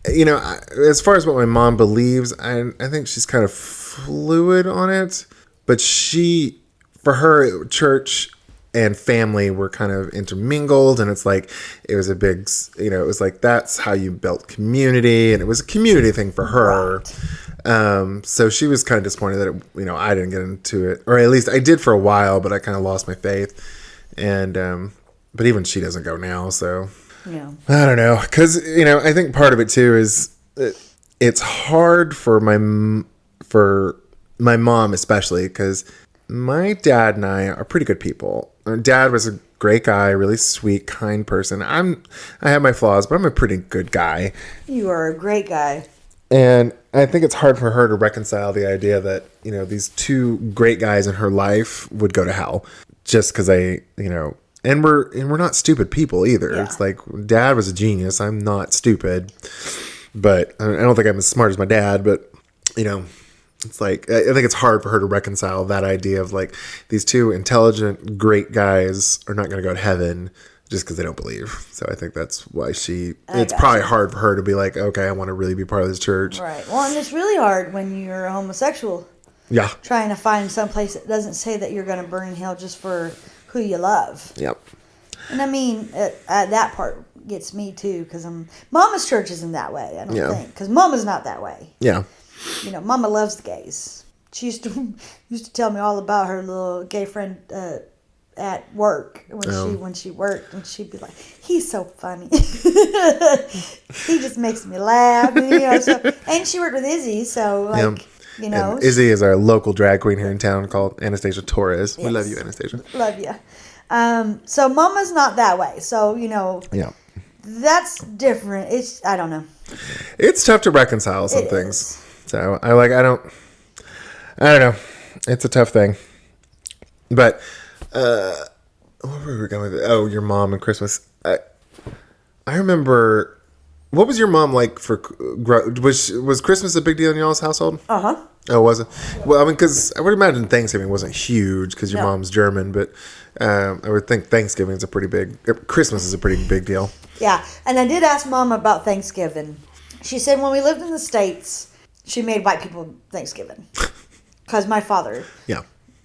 as far as what my mom believes, I think she's kind of fluid on it. But for her, church and family were kind of intermingled. And it's like, it was a big, it was like, that's how you built community. And it was a community thing for her. Right. So she was kind of disappointed that, I didn't get into it. Or at least I did for a while, but I kind of lost my faith. And, but even she doesn't go now, so... Yeah. I don't know, because I think part of it too is it's hard for my mom especially, because my dad and I are pretty good people. Our dad was a great guy, really sweet, kind person. I have my flaws, but I'm a pretty good guy. You are a great guy. And I think it's hard for her to reconcile the idea that these two great guys in her life would go to hell just because And we're not stupid people either. Yeah. It's like Dad was a genius. I'm not stupid, but I don't think I'm as smart as my dad. But it's like, I think it's hard for her to reconcile that idea of like these two intelligent, great guys are not going to go to heaven just because they don't believe. So I think that's why it's probably hard for her to be like, okay, I want to really be part of this church. Right. Well, and it's really hard when you're a homosexual. Yeah. Trying to find some place that doesn't say that you're going to burn in hell just for who you love. Yep. And I mean, that part gets me too, because Mama's church isn't that way, I don't think. Because Mama's not that way. Yeah. You know, Mama loves the gays. She used to tell me all about her little gay friend at work when she worked, and she'd be like, "He's so funny. He just makes me laugh." And she worked with Izzy, so like. You know, and Izzy is our local drag queen here in town called Anastasia Torres. Yes. We love you, Anastasia. Love you. So Mama's not that way. So, you know, that's different. I don't know. It's tough to reconcile some things. So I don't know. It's a tough thing. But where were we going with it? Oh, your mom and Christmas. I remember. What was your mom like for? Was Christmas a big deal in y'all's household? Oh, was it? Well, I mean, because I would imagine Thanksgiving wasn't huge because your mom's German, but I would think Thanksgiving is Christmas is a pretty big deal. Yeah, and I did ask Mom about Thanksgiving. She said when we lived in the States, she made white people Thanksgiving because my father,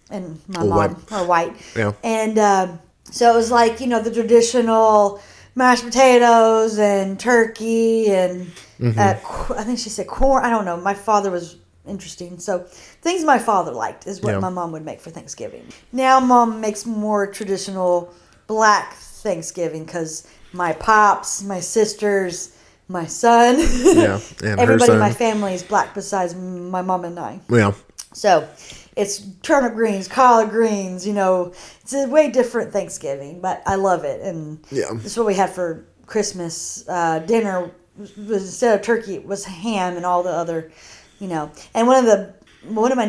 and my mom are white, and so it was like the traditional mashed potatoes and turkey and I think she said corn. I don't know. My father was interesting. So things my father liked is what my mom would make for Thanksgiving. Now Mom makes more traditional black Thanksgiving because my pops, my sisters, my son, and everybody in my family is black besides my mom and I. Yeah. So it's turnip greens, collard greens, it's a way different Thanksgiving, but I love it. And that's what we had for Christmas dinner. Was instead of turkey, it was ham and all the other, And one of my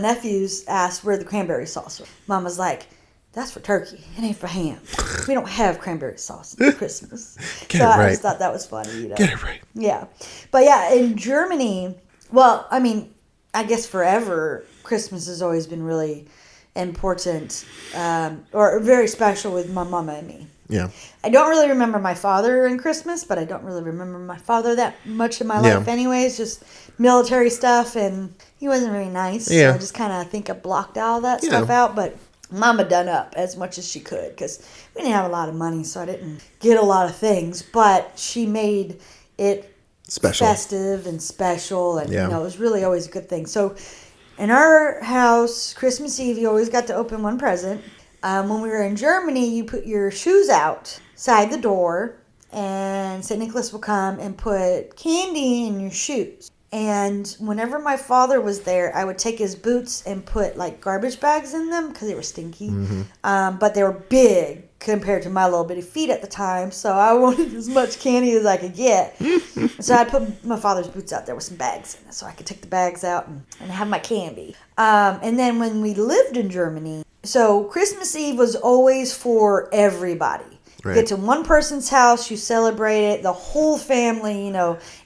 nephews asked where the cranberry sauce was. Mom was like, "That's for turkey. It ain't for ham. We don't have cranberry sauce at Christmas." I just thought that was funny, Get it right. Yeah. But in Germany, well, I mean, I guess forever, Christmas has always been really important or very special with my mama and me. Yeah. I don't really remember my father in Christmas, but I don't really remember my father that much in my life anyways, just military stuff, and he wasn't very nice. Yeah. So I just kind of think I blocked all that stuff out, but Mama done up as much as she could because we didn't have a lot of money, so I didn't get a lot of things, but she made it festive and special, and it was really always a good thing. So in our house, Christmas Eve, you always got to open one present. When we were in Germany, you put your shoes outside the door, and St. Nicholas will come and put candy in your shoes. And whenever my father was there, I would take his boots and put like garbage bags in them because they were stinky. But they were big compared to my little bitty feet at the time. So I wanted as much candy as I could get. So I put my father's boots out there with some bags in it so I could take the bags out and have my candy. And then when we lived in Germany, so Christmas Eve was always for everybody. Right. You get to one person's house, you celebrate it, the whole family,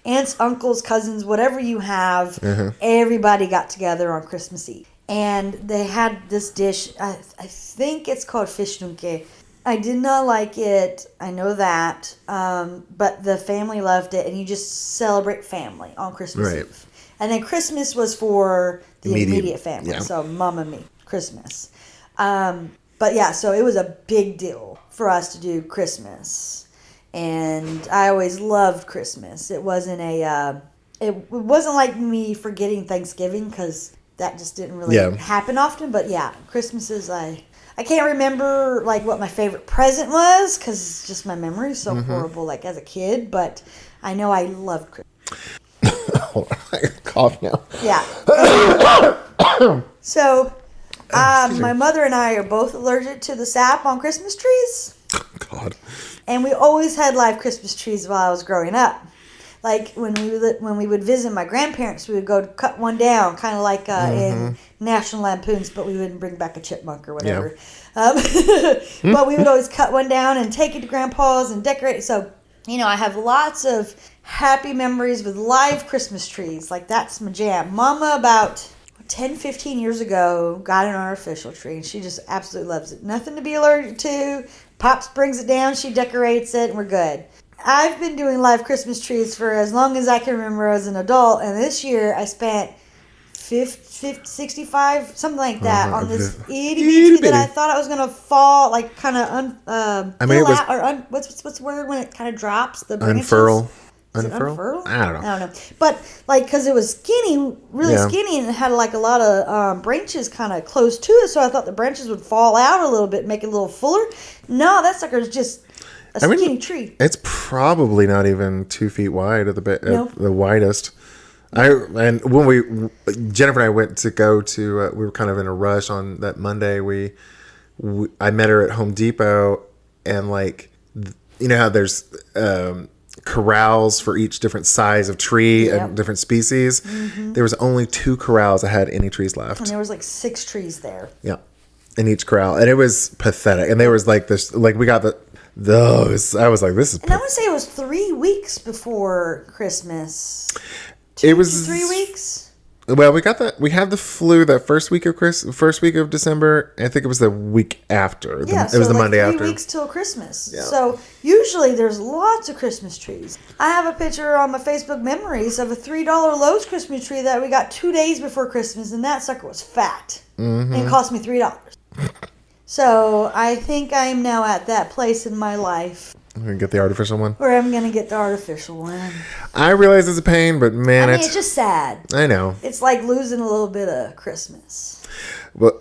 aunts, uncles, cousins, whatever you have, everybody got together on Christmas Eve. And they had this dish, I think it's called Fischdunke. I did not like it, I know that, but the family loved it, and you just celebrate family on Christmas Eve. And then Christmas was for the immediate family, so mom and me, Christmas. So it was a big deal for us to do Christmas, and I always loved Christmas. It wasn't it wasn't like me forgetting Thanksgiving because that just didn't really happen often. But Christmas is I can't remember like what my favorite present was because just my memory is so horrible like as a kid. But I know I loved Christmas. Hold on, I got a cough now. Yeah. So. My mother and I are both allergic to the sap on Christmas trees. God. And we always had live Christmas trees while I was growing up. Like when we would visit my grandparents, we would go cut one down, kind of like in National Lampoons, but we wouldn't bring back a chipmunk or whatever. But we would always cut one down and take it to Grandpa's and decorate it. So, I have lots of happy memories with live Christmas trees. Like, that's my jam. Mama, about 10, 15 years ago, got an artificial tree, and she just absolutely loves it. Nothing to be allergic to. Pops brings it down, she decorates it, and we're good. I've been doing live Christmas trees for as long as I can remember as an adult, and this year I spent 65, something like that, on this itty bitty tree that I thought I was gonna fall, like kind of what's the word when it kind of drops the branches? Unfurl. Unfurl? I don't know. But like, because it was skinny, really skinny, and it had like a lot of branches kind of close to it, so I thought the branches would fall out a little bit, make it a little fuller. No, that sucker's just a skinny tree. It's probably not even 2 feet wide at the widest. When Jennifer and I went to go to, we were kind of in a rush on that Monday. I met her at Home Depot, and like, you know how there's corrals for each different size of tree and different species. Mm-hmm. There was only 2 corrals that had any trees left, and there was like 6 trees there. Yeah, in each corral, and it was pathetic. And there was like this, like we got those. I was like, this is. And I would say it was 3 weeks before Christmas. It was 3 weeks. Well, we had the flu that first week of December. I think it was the week after. It was the Monday after. 3 weeks till Christmas. Yeah. So usually there's lots of Christmas trees. I have a picture on my Facebook memories of a $3 Lowe's Christmas tree that we got 2 days before Christmas, and that sucker was fat. Mm-hmm. And it cost me $3. So I think I'm now at that place in my life. I'm going to get the artificial one. Or I'm going to get the artificial one. I realize it's a pain, but man, it's just sad. I know. It's like losing a little bit of Christmas. Well,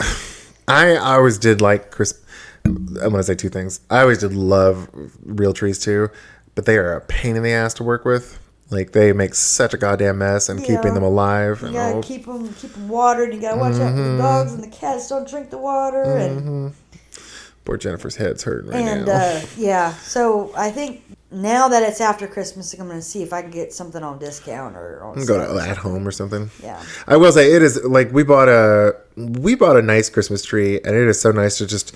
I always did like Christmas. I'm going to say 2 things. I always did love real trees too, but they are a pain in the ass to work with. Like, they make such a goddamn mess, and keeping them alive. You gotta keep them watered. You gotta watch out for the dogs and the cats don't drink the water. And poor Jennifer's head's hurting right now. And so I think now that it's after Christmas, I'm gonna see if I can get something on discount or on go to At Home or something. Yeah, I will say it is like we bought a nice Christmas tree, and it is so nice to just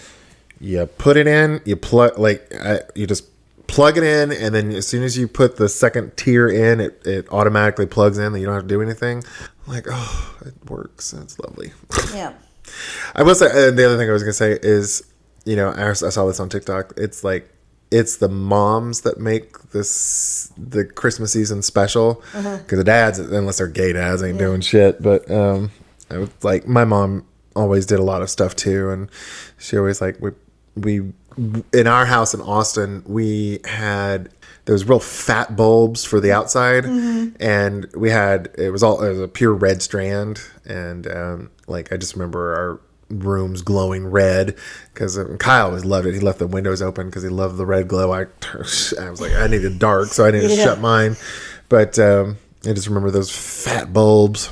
put it in, you just plug it in, and then as soon as you put the second tier in, it automatically plugs in, and you don't have to do anything. I'm like, oh, it works. It's lovely. Yeah. I will say, the other thing I was going to say is, I saw this on TikTok. It's like, it's the moms that make the Christmas season special, because the dads, unless they're gay dads, ain't doing shit. But I was like, my mom always did a lot of stuff too, and she always like we in our house in Austin, we had those real fat bulbs for the outside, and it was a pure red strand, and I just remember our rooms glowing red, because Kyle always loved it. He left the windows open because he loved the red glow. I was like, I needed dark, so I needed to shut mine. But I just remember those fat bulbs,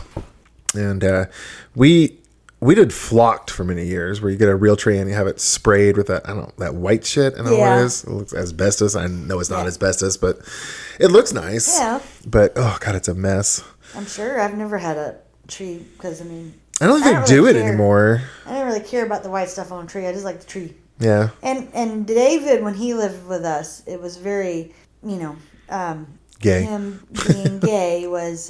and we did flocked for many years, where you get a real tree and you have it sprayed with that white shit. I don't know what it is. It looks asbestos. I know it's not asbestos, but it looks nice. Yeah. But oh god, it's a mess. I'm sure. I've never had a tree because I don't think they do it anymore. I didn't really care about the white stuff on a tree. I just like the tree. Yeah. And David, when he lived with us, it was very, gay. Him being gay was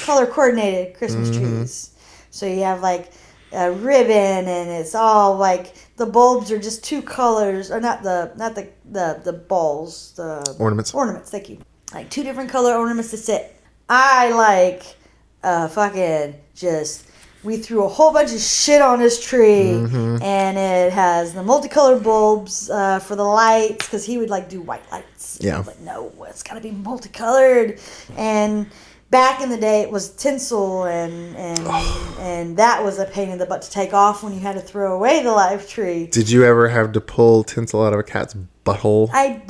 color coordinated Christmas trees. So you have like a ribbon, and it's all like the bulbs are just 2 colors, or not the balls, the ornaments. Thank you. Like 2 different color ornaments to sit. I like we threw a whole bunch of shit on his tree, and it has the multicolored bulbs for the lights, because he would like do white lights. Yeah. But no, it's got to be multicolored. And back in the day, it was tinsel, and that was a pain in the butt to take off when you had to throw away the live tree. Did you ever have to pull tinsel out of a cat's butthole? I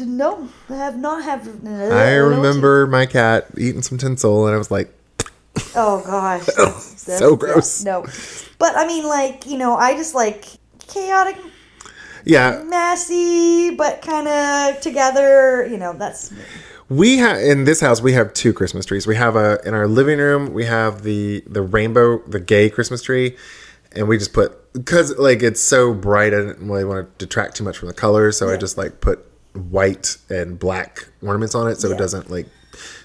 have not had. I remember my cat eating some tinsel, and I was like, oh gosh, that's so gross. No, but I just like chaotic. Yeah. Messy, but kind of together. That's. In this house, we have 2 Christmas trees. We have in our living room, we have the rainbow, the gay Christmas tree, and we just because it's so bright, I didn't really want to detract too much from the colors, so I just put white and black ornaments on it, so it doesn't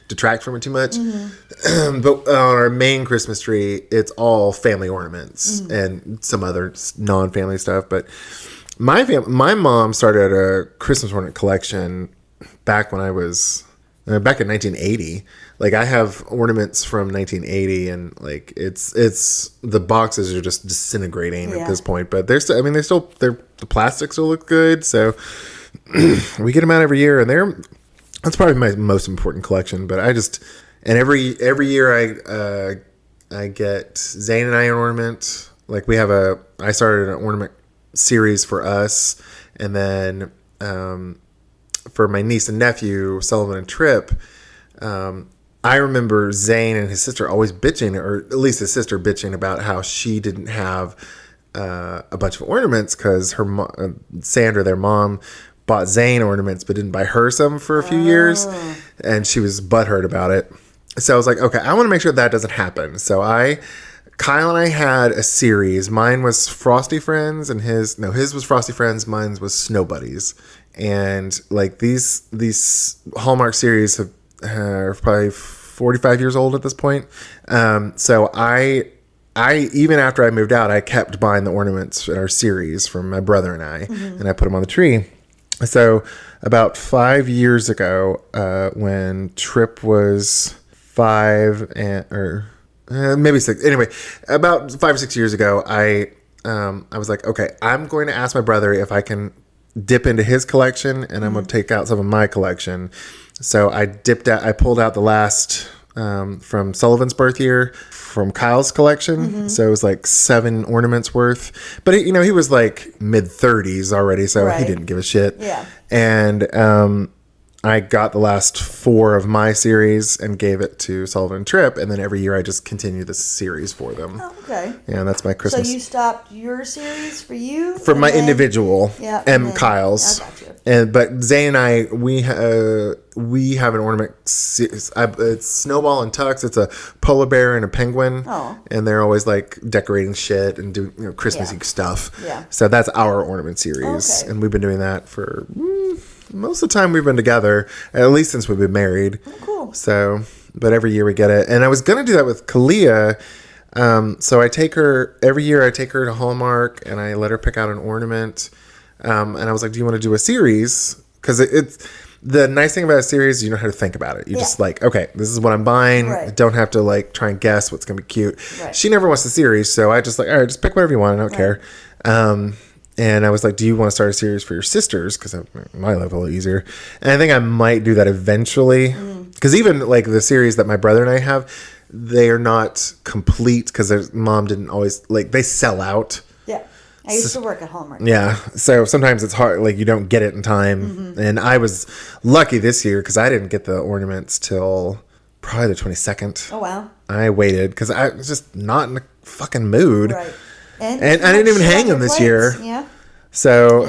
detract from it too much. But on our main Christmas tree, it's all family ornaments and some other non-family stuff. But my mom started a Christmas ornament collection back when I was back in 1980. Like I have ornaments from 1980, and like it's the boxes are just disintegrating at this point. But they're still, the plastics will look good. So we get them out every year, and that's probably my most important collection. But every year I get Zane and I an ornament. Like I started an ornament series for us, and then for my niece and nephew, Sullivan and Tripp, I remember Zane and his sister always bitching, or at least his sister bitching about how she didn't have a bunch of ornaments because Sandra, their mom, bought Zane ornaments but didn't buy her some for a few years, and she was butthurt about it. So I was like, okay, I want to make sure that doesn't happen. So Kyle and I had a series. Mine was Frosty Friends, and his was Frosty Friends. Mine was Snow Buddies. And like these Hallmark series are probably 45 years old at this point. So I even after I moved out, I kept buying the ornaments in our series from my brother and I, and I put them on the tree. So about 5 years ago, when Tripp was 5 or maybe 6, anyway, about 5 or 6 years ago, I was like, okay, I'm going to ask my brother if I can dip into his collection, and I'm going to take out some of my collection. So I pulled out the last from Sullivan's birth year from Kyle's collection. So it was like 7 ornaments worth. But he was like mid-30s already, so he didn't give a shit. Yeah. And I got the last 4 of my series and gave it to Sullivan and Tripp, and then every year I just continue the series for them. Oh, okay. Yeah, that's my Christmas. So you stopped your series for you? For my individual, and Kyle's. I got you. But Zane and I, we have an ornament. It's Snowball and Tux. It's a polar bear and a penguin. Oh. And they're always like decorating shit and doing Christmassy stuff. Yeah. So that's our ornament series. Okay. And we've been doing that for most of the time we've been together, at least since we've been married. Oh, cool. So, but every year we get it. And I was going to do that with Kalia. So every year I take her to Hallmark and I let her pick out an ornament. And I was like, do you want to do a series? Because it's the nice thing about a series is you know how to think about it. You just like, okay, this is what I'm buying. Right. I don't have to like try and guess what's going to be cute. Right. She never wants the series. So I just like, all right, just pick whatever you want. I don't care. And I was like, do you want to start a series for your sisters? Because my life a little easier. And I think I might do that eventually. Because even like the series that my brother and I have, they are not complete because their mom didn't always, like, they sell out. Yeah. I used to work at Hallmark. Yeah. So sometimes it's hard, like you don't get it in time. And I was lucky this year because I didn't get the ornaments till probably the 22nd. Oh, wow. I waited because I was just not in the fucking mood. Right. And I didn't even hang them this year. Yeah. So.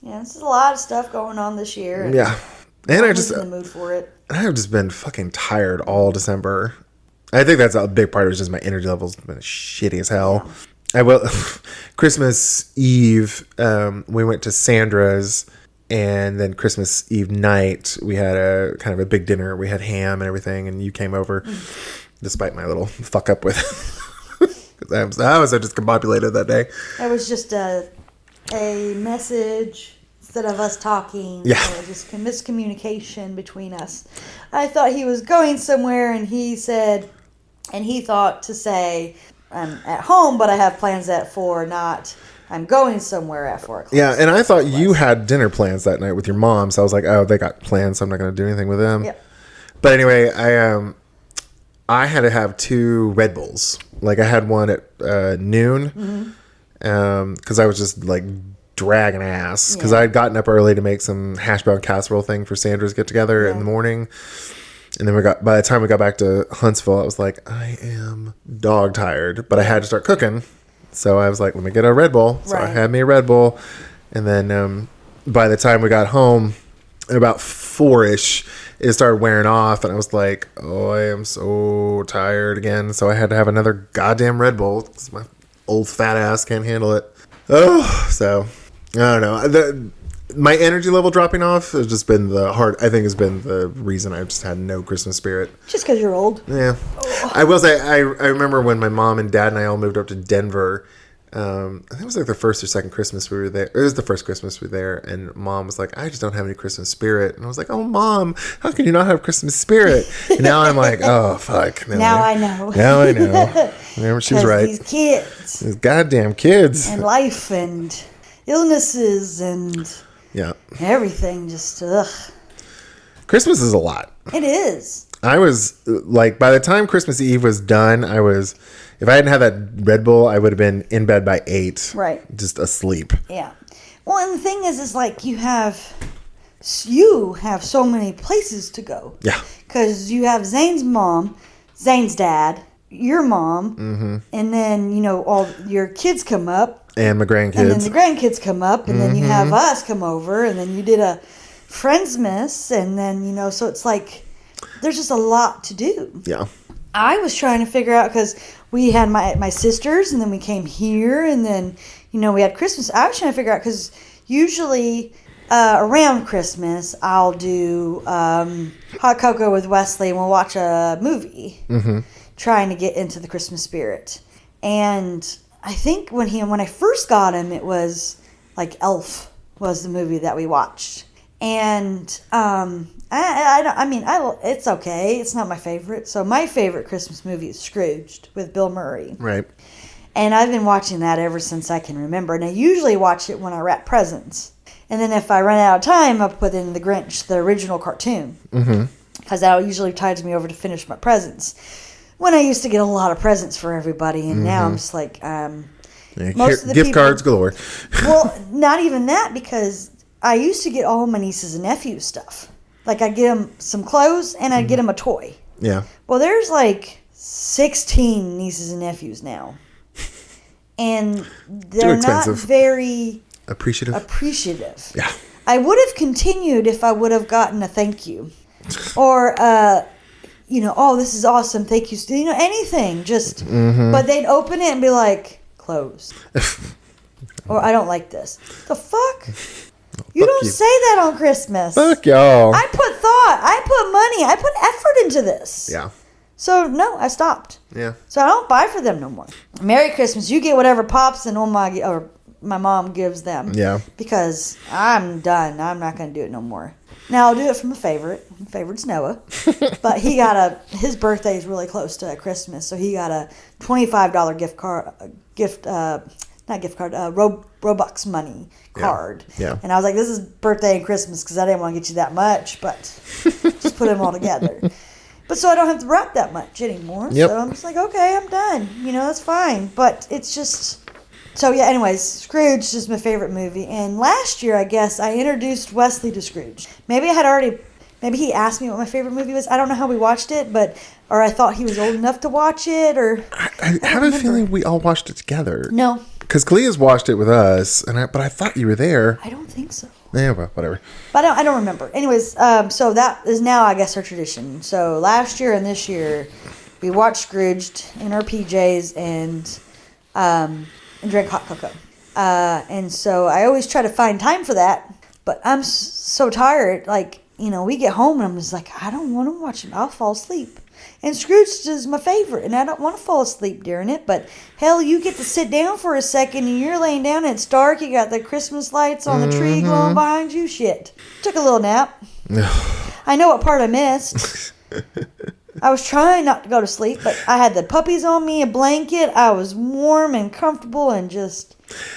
Yeah, this is a lot of stuff going on this year. Yeah. And I was in the mood for it. I've just been fucking tired all December. I think that's a big part of it, is just my energy levels have been shitty as hell. Yeah. Christmas Eve, we went to Sandra's, and then Christmas Eve night, we had a kind of a big dinner. We had ham and everything, and you came over, despite my little fuck up with because I was so discombobulated that day. It was just a message instead of us talking. Yeah. It was just miscommunication between us. I thought he was going somewhere, and he said, and he thought to say, I'm at home, but I have plans at 4, not I'm going somewhere at 4 o'clock. Yeah, and I thought you had dinner plans that night with your mom, so I was like, oh, they got plans, so I'm not going to do anything with them. Yep. But anyway, I had to have 2 Red Bulls. Like I had one at noon, because I was just like dragging ass, because I had gotten up early to make some hash brown casserole thing for Sandra's get together in the morning. And then by the time we got back to Huntsville, I was like, I am dog tired, but I had to start cooking. So I was like, let me get a Red Bull. So I had me a Red Bull. And then by the time we got home, at about 4-ish, it started wearing off. And I was like, oh, I am so tired again. So I had to have another goddamn Red Bull because my old fat ass can't handle it. Oh, so I don't know. my energy level dropping off has just been I think has been the reason I've just had no Christmas spirit. Just because you're old. Yeah. I will say, I remember when my mom and dad and I all moved up to Denver. I think it was like the first or second Christmas we were there. It was the first Christmas we were there, and Mom was like, I just don't have any Christmas spirit. And I was like, oh, Mom, how can you not have Christmas spirit? And now I'm like, oh, fuck. Now I know. Now I know. Remember, she's right. These kids. These goddamn kids. And life and illnesses and everything. Just, ugh. Christmas is a lot. It is. I was like, by the time Christmas Eve was done, if I hadn't had that Red Bull, I would have been in bed by 8. Right. Just asleep. Yeah. Well, and the thing is like you have so many places to go. Yeah. Because you have Zane's mom, Zane's dad, your mom, and then, all your kids come up. And my grandkids. And then the grandkids come up, and then you have us come over, and then you did a Friendsmas, and then, so it's like there's just a lot to do. Yeah. I was trying to figure out, because we had my sisters, and then we came here, and then, we had Christmas. I was trying to figure out, because usually around Christmas, I'll do hot cocoa with Wesley, and we'll watch a movie, trying to get into the Christmas spirit. And I think when I first got him, it was like Elf was the movie that we watched. And it's okay. It's not my favorite. So my favorite Christmas movie is Scrooged with Bill Murray. Right. And I've been watching that ever since I can remember. And I usually watch it when I wrap presents. And then if I run out of time, I'll put in The Grinch, the original cartoon. Because that usually tides me over to finish my presents. When I used to get a lot of presents for everybody. And now I'm just like, most of the gift cards galore. Well, not even that, because I used to get all my nieces and nephews stuff. Like, I'd get them some clothes, and I'd get them a toy. Yeah. Well, there's like 16 nieces and nephews now. And they're not very appreciative. Yeah. I would have continued if I would have gotten a thank you. Or, oh, this is awesome, thank you. Anything. Just, but they'd open it and be like, closed. Or, I don't like this. The fuck? You don't say that on Christmas. Fuck y'all. I put thought. I put money. I put effort into this. Yeah. So, no, I stopped. Yeah. So, I don't buy for them no more. Merry Christmas. You get whatever Pops and my mom gives them. Yeah. Because I'm done. I'm not going to do it no more. Now, I'll do it from a favorite. My favorite's Noah. But his birthday is really close to Christmas. So, he got a $25 Robux money card. Yeah. And I was like, this is birthday and Christmas, because I didn't want to get you that much, but just put them all together. But so I don't have to wrap that much anymore. Yep. So I'm just like, okay, I'm done. That's fine. But it's just... So yeah, anyways, Scrooge is my favorite movie. And last year, I guess, I introduced Wesley to Scrooge. Maybe he asked me what my favorite movie was. I don't know how we watched it, or I thought he was old enough to watch it, or... I have a feeling we all watched it together. No. Because Kalia's watched it with us, but I thought you were there. I don't think so. Yeah, well, whatever. But I don't remember. Anyways, so that is now, I guess, our tradition. So last year and this year, we watched Scrooged in our PJs and drank hot cocoa. And so I always try to find time for that, but I'm so tired. Like, we get home and I'm just like, I don't want to watch it. I'll fall asleep. And Scrooge is my favorite, and I don't want to fall asleep during it, but hell, you get to sit down for a second, and you're laying down, and it's dark, you got the Christmas lights on the tree glowing behind you, shit. Took a little nap. I know what part I missed. I was trying not to go to sleep, but I had the puppies on me, a blanket, I was warm and comfortable, and just...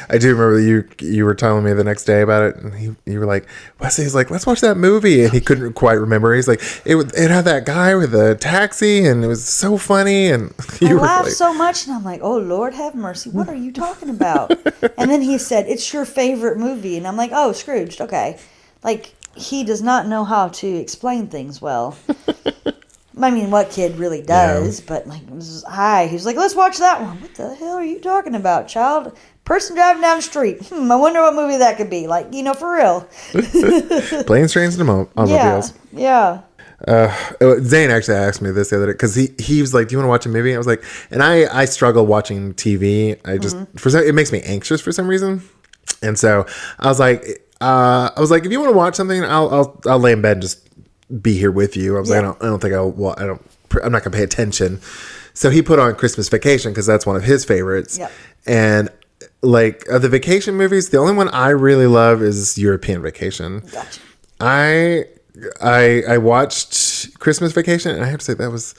I do remember you were telling me the next day about it, and you were like, Wesley's like, let's watch that movie, and he couldn't quite remember. He's like, it had that guy with the taxi, and it was so funny, and I laughed so much, and I'm like, oh Lord have mercy, what are you talking about? And then he said, it's your favorite movie, and I'm like, oh, Scrooged, okay. Like, he does not know how to explain things well. I mean, what kid really does? Yeah. But like, he was like, let's watch that one. What the hell are you talking about, child? Person driving down the street. I wonder what movie that could be. Like, for real. Planes, trains, and automobiles. Yeah. Zane actually asked me this the other day, because he was like, do you want to watch a movie? I was like, and I struggle watching TV. I just, it makes me anxious for some reason. And so I was like, I was like, if you want to watch something, I'll lay in bed and just be here with you. I was like, I don't think I'm not gonna pay attention. So he put on Christmas Vacation because that's one of his favorites. Yep. And like of the vacation movies, the only one I really love is European Vacation. Gotcha. I watched Christmas Vacation, and I have to say that was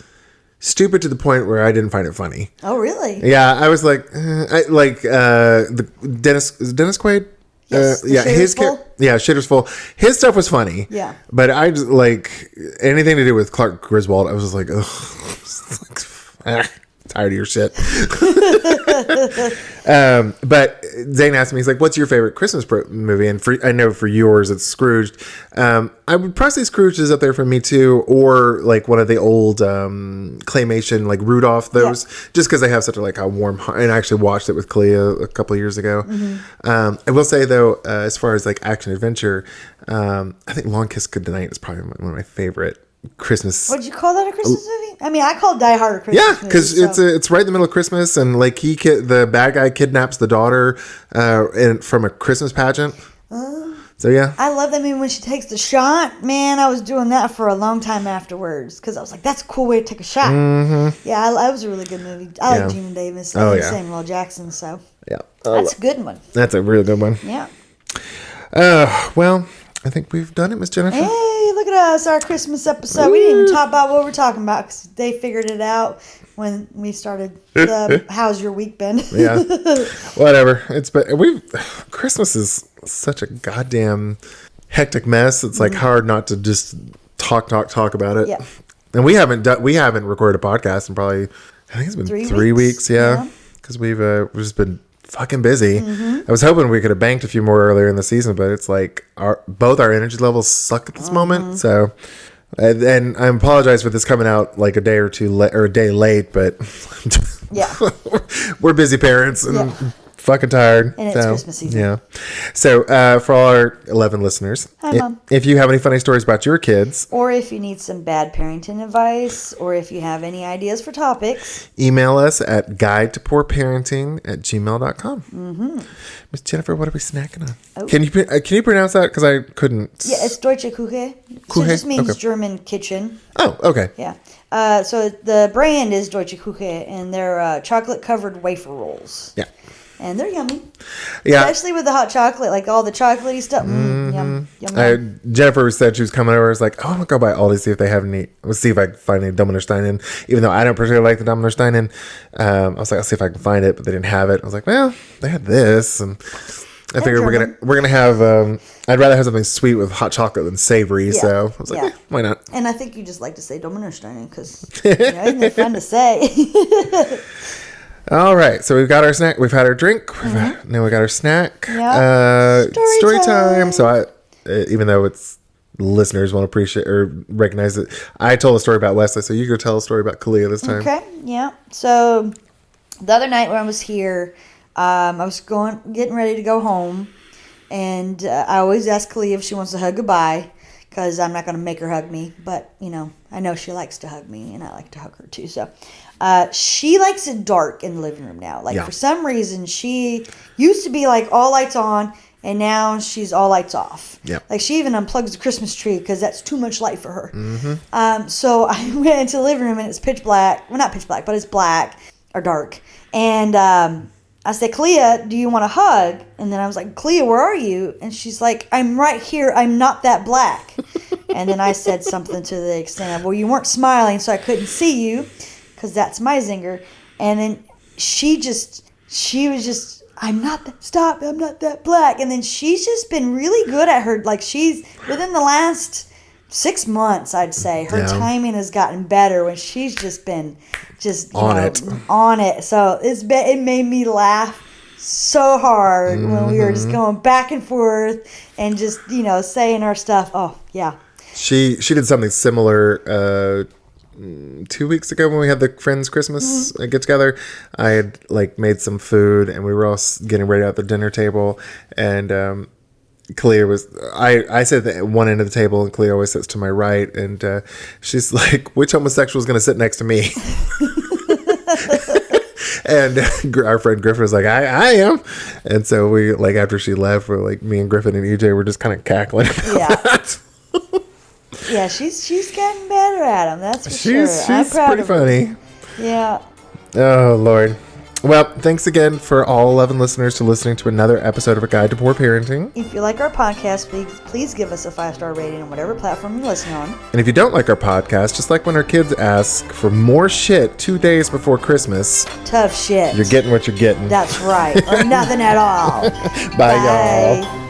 stupid to the point where I didn't find it funny. Oh, really? Yeah, I was like, the Dennis Quaid. Yes, Shitter's Full. His stuff was funny. Yeah. But I just like anything to do with Clark Griswold. I was just like, ugh, tired of your shit. But Zane asked me, he's like, what's your favorite Christmas movie? And I know for yours, it's Scrooged. I would probably say Scrooged is up there for me too, or like one of the old claymation, like Rudolph, those, just because they have such a warm heart. And I actually watched it with Clea a couple of years ago. I will say though, as far as like action adventure, I think Long Kiss Goodnight is probably one of my favorite Christmas. Would you call that a Christmas movie? I mean, I call Die Hard a Christmas movie. Yeah, because it's right in the middle of Christmas, and like the bad guy kidnaps the daughter from a Christmas pageant. So yeah, I love that movie when she takes the shot. Man, I was doing that for a long time afterwards because I was like, that's a cool way to take a shot. Yeah, that was a really good movie. I like Gina Davis and Samuel L. Jackson, so yeah, that's a good one. That's a really good one. Yeah. Well, I think we've done it, Miss Jennifer. Hey, look at us, our Christmas episode. We didn't even talk about what we're talking about because they figured it out when we started the How's Your Week Been? Yeah, whatever. Christmas is such a goddamn hectic mess. It's like hard not to just talk about it. Yeah. And we haven't recorded a podcast in probably, I think it's been 3 weeks. Yeah, because we've just been fucking busy. I was hoping we could have banked a few more earlier in the season, but it's like both our energy levels suck at this moment. So, and I apologize for this coming out like a day or two or a day late, but Yeah. we're busy parents and fucking tired. And it's Christmas season. Yeah. So for all our 11 listeners, Hi, Mom. If you have any funny stories about your kids, or if you need some bad parenting advice, or if you have any ideas for topics, email us at guidetopoorparenting@gmail.com. Miss Jennifer, what are we snacking on? Oh. Can you pronounce that? Because I couldn't. Yeah, it's Deutsche Küche. So it just means German kitchen. Oh, okay. Yeah. So the brand is Deutsche Küche, and they're chocolate-covered wafer rolls. Yeah. And they're yummy. Yeah. Especially with the hot chocolate, like all the chocolatey stuff. Yum. Jennifer said she was coming over. I was like, I'm going to go by Aldi, see if they have any. Let's see if I can find any Dominosteinen. Even though I don't particularly like the Dominosteinen. I was like, I'll see if I can find it, but they didn't have it. I was like, well, they had this. And I figured we're gonna have, I'd rather have something sweet with hot chocolate than savory. So I was like, why not? And I think you just like to say Dominosteinen because isn't it fun to say? All right, so we've got our snack. We've had our drink. Now we got our snack. Yep. Story time. So even though it's listeners won't appreciate or recognize it, I told a story about Wesley. So you go tell a story about Kalia this time. Okay. Yeah. So the other night when I was here, I was getting ready to go home, and I always ask Kalia if she wants to hug goodbye because I'm not going to make her hug me, but I know she likes to hug me, and I like to hug her too. So. She likes it dark in the living room now. For some reason, she used to be like all lights on, and now she's all lights off. Yeah. Like she even unplugs the Christmas tree because that's too much light for her. So I went into the living room and it's pitch black. Well, not pitch black, but it's black or dark. And I said, Clea, do you want a hug? And then I was like, Clea, where are you? And she's like, I'm right here. I'm not that black. And then I said something to the extent of, well, you weren't smiling, so I couldn't see you. Because that's my zinger. And then she was just, I'm not that black. And then she's just been really good at her, like she's, within the last 6 months, I'd say, her timing has gotten better when she's just been on it. So it made me laugh so hard when we were just going back and forth and just, saying our stuff. Oh, yeah. She did something similar 2 weeks ago when we had the friends Christmas get together. I had made some food and we were all getting ready at the dinner table, and Clea was I sit at one end of the table and Clea always sits to my right, and she's like, which homosexual is going to sit next to me? And our friend Griffin was like, I am. And so we, like, after she left, we're like, me and Griffin and EJ were just kind of cackling about that. Yeah, she's getting better at them. That's for sure. She's I'm proud pretty of her. funny. Yeah. Oh, Lord. Well, thanks again for all 11 listeners to listening to another episode of A Guide to Poor Parenting. If you like our podcast, please give us a 5-star rating on whatever platform you listen on. And if you don't like our podcast, just like when our kids ask for more shit 2 days before Christmas, tough shit. You're getting what you're getting. That's right. Or nothing at all. Bye, y'all.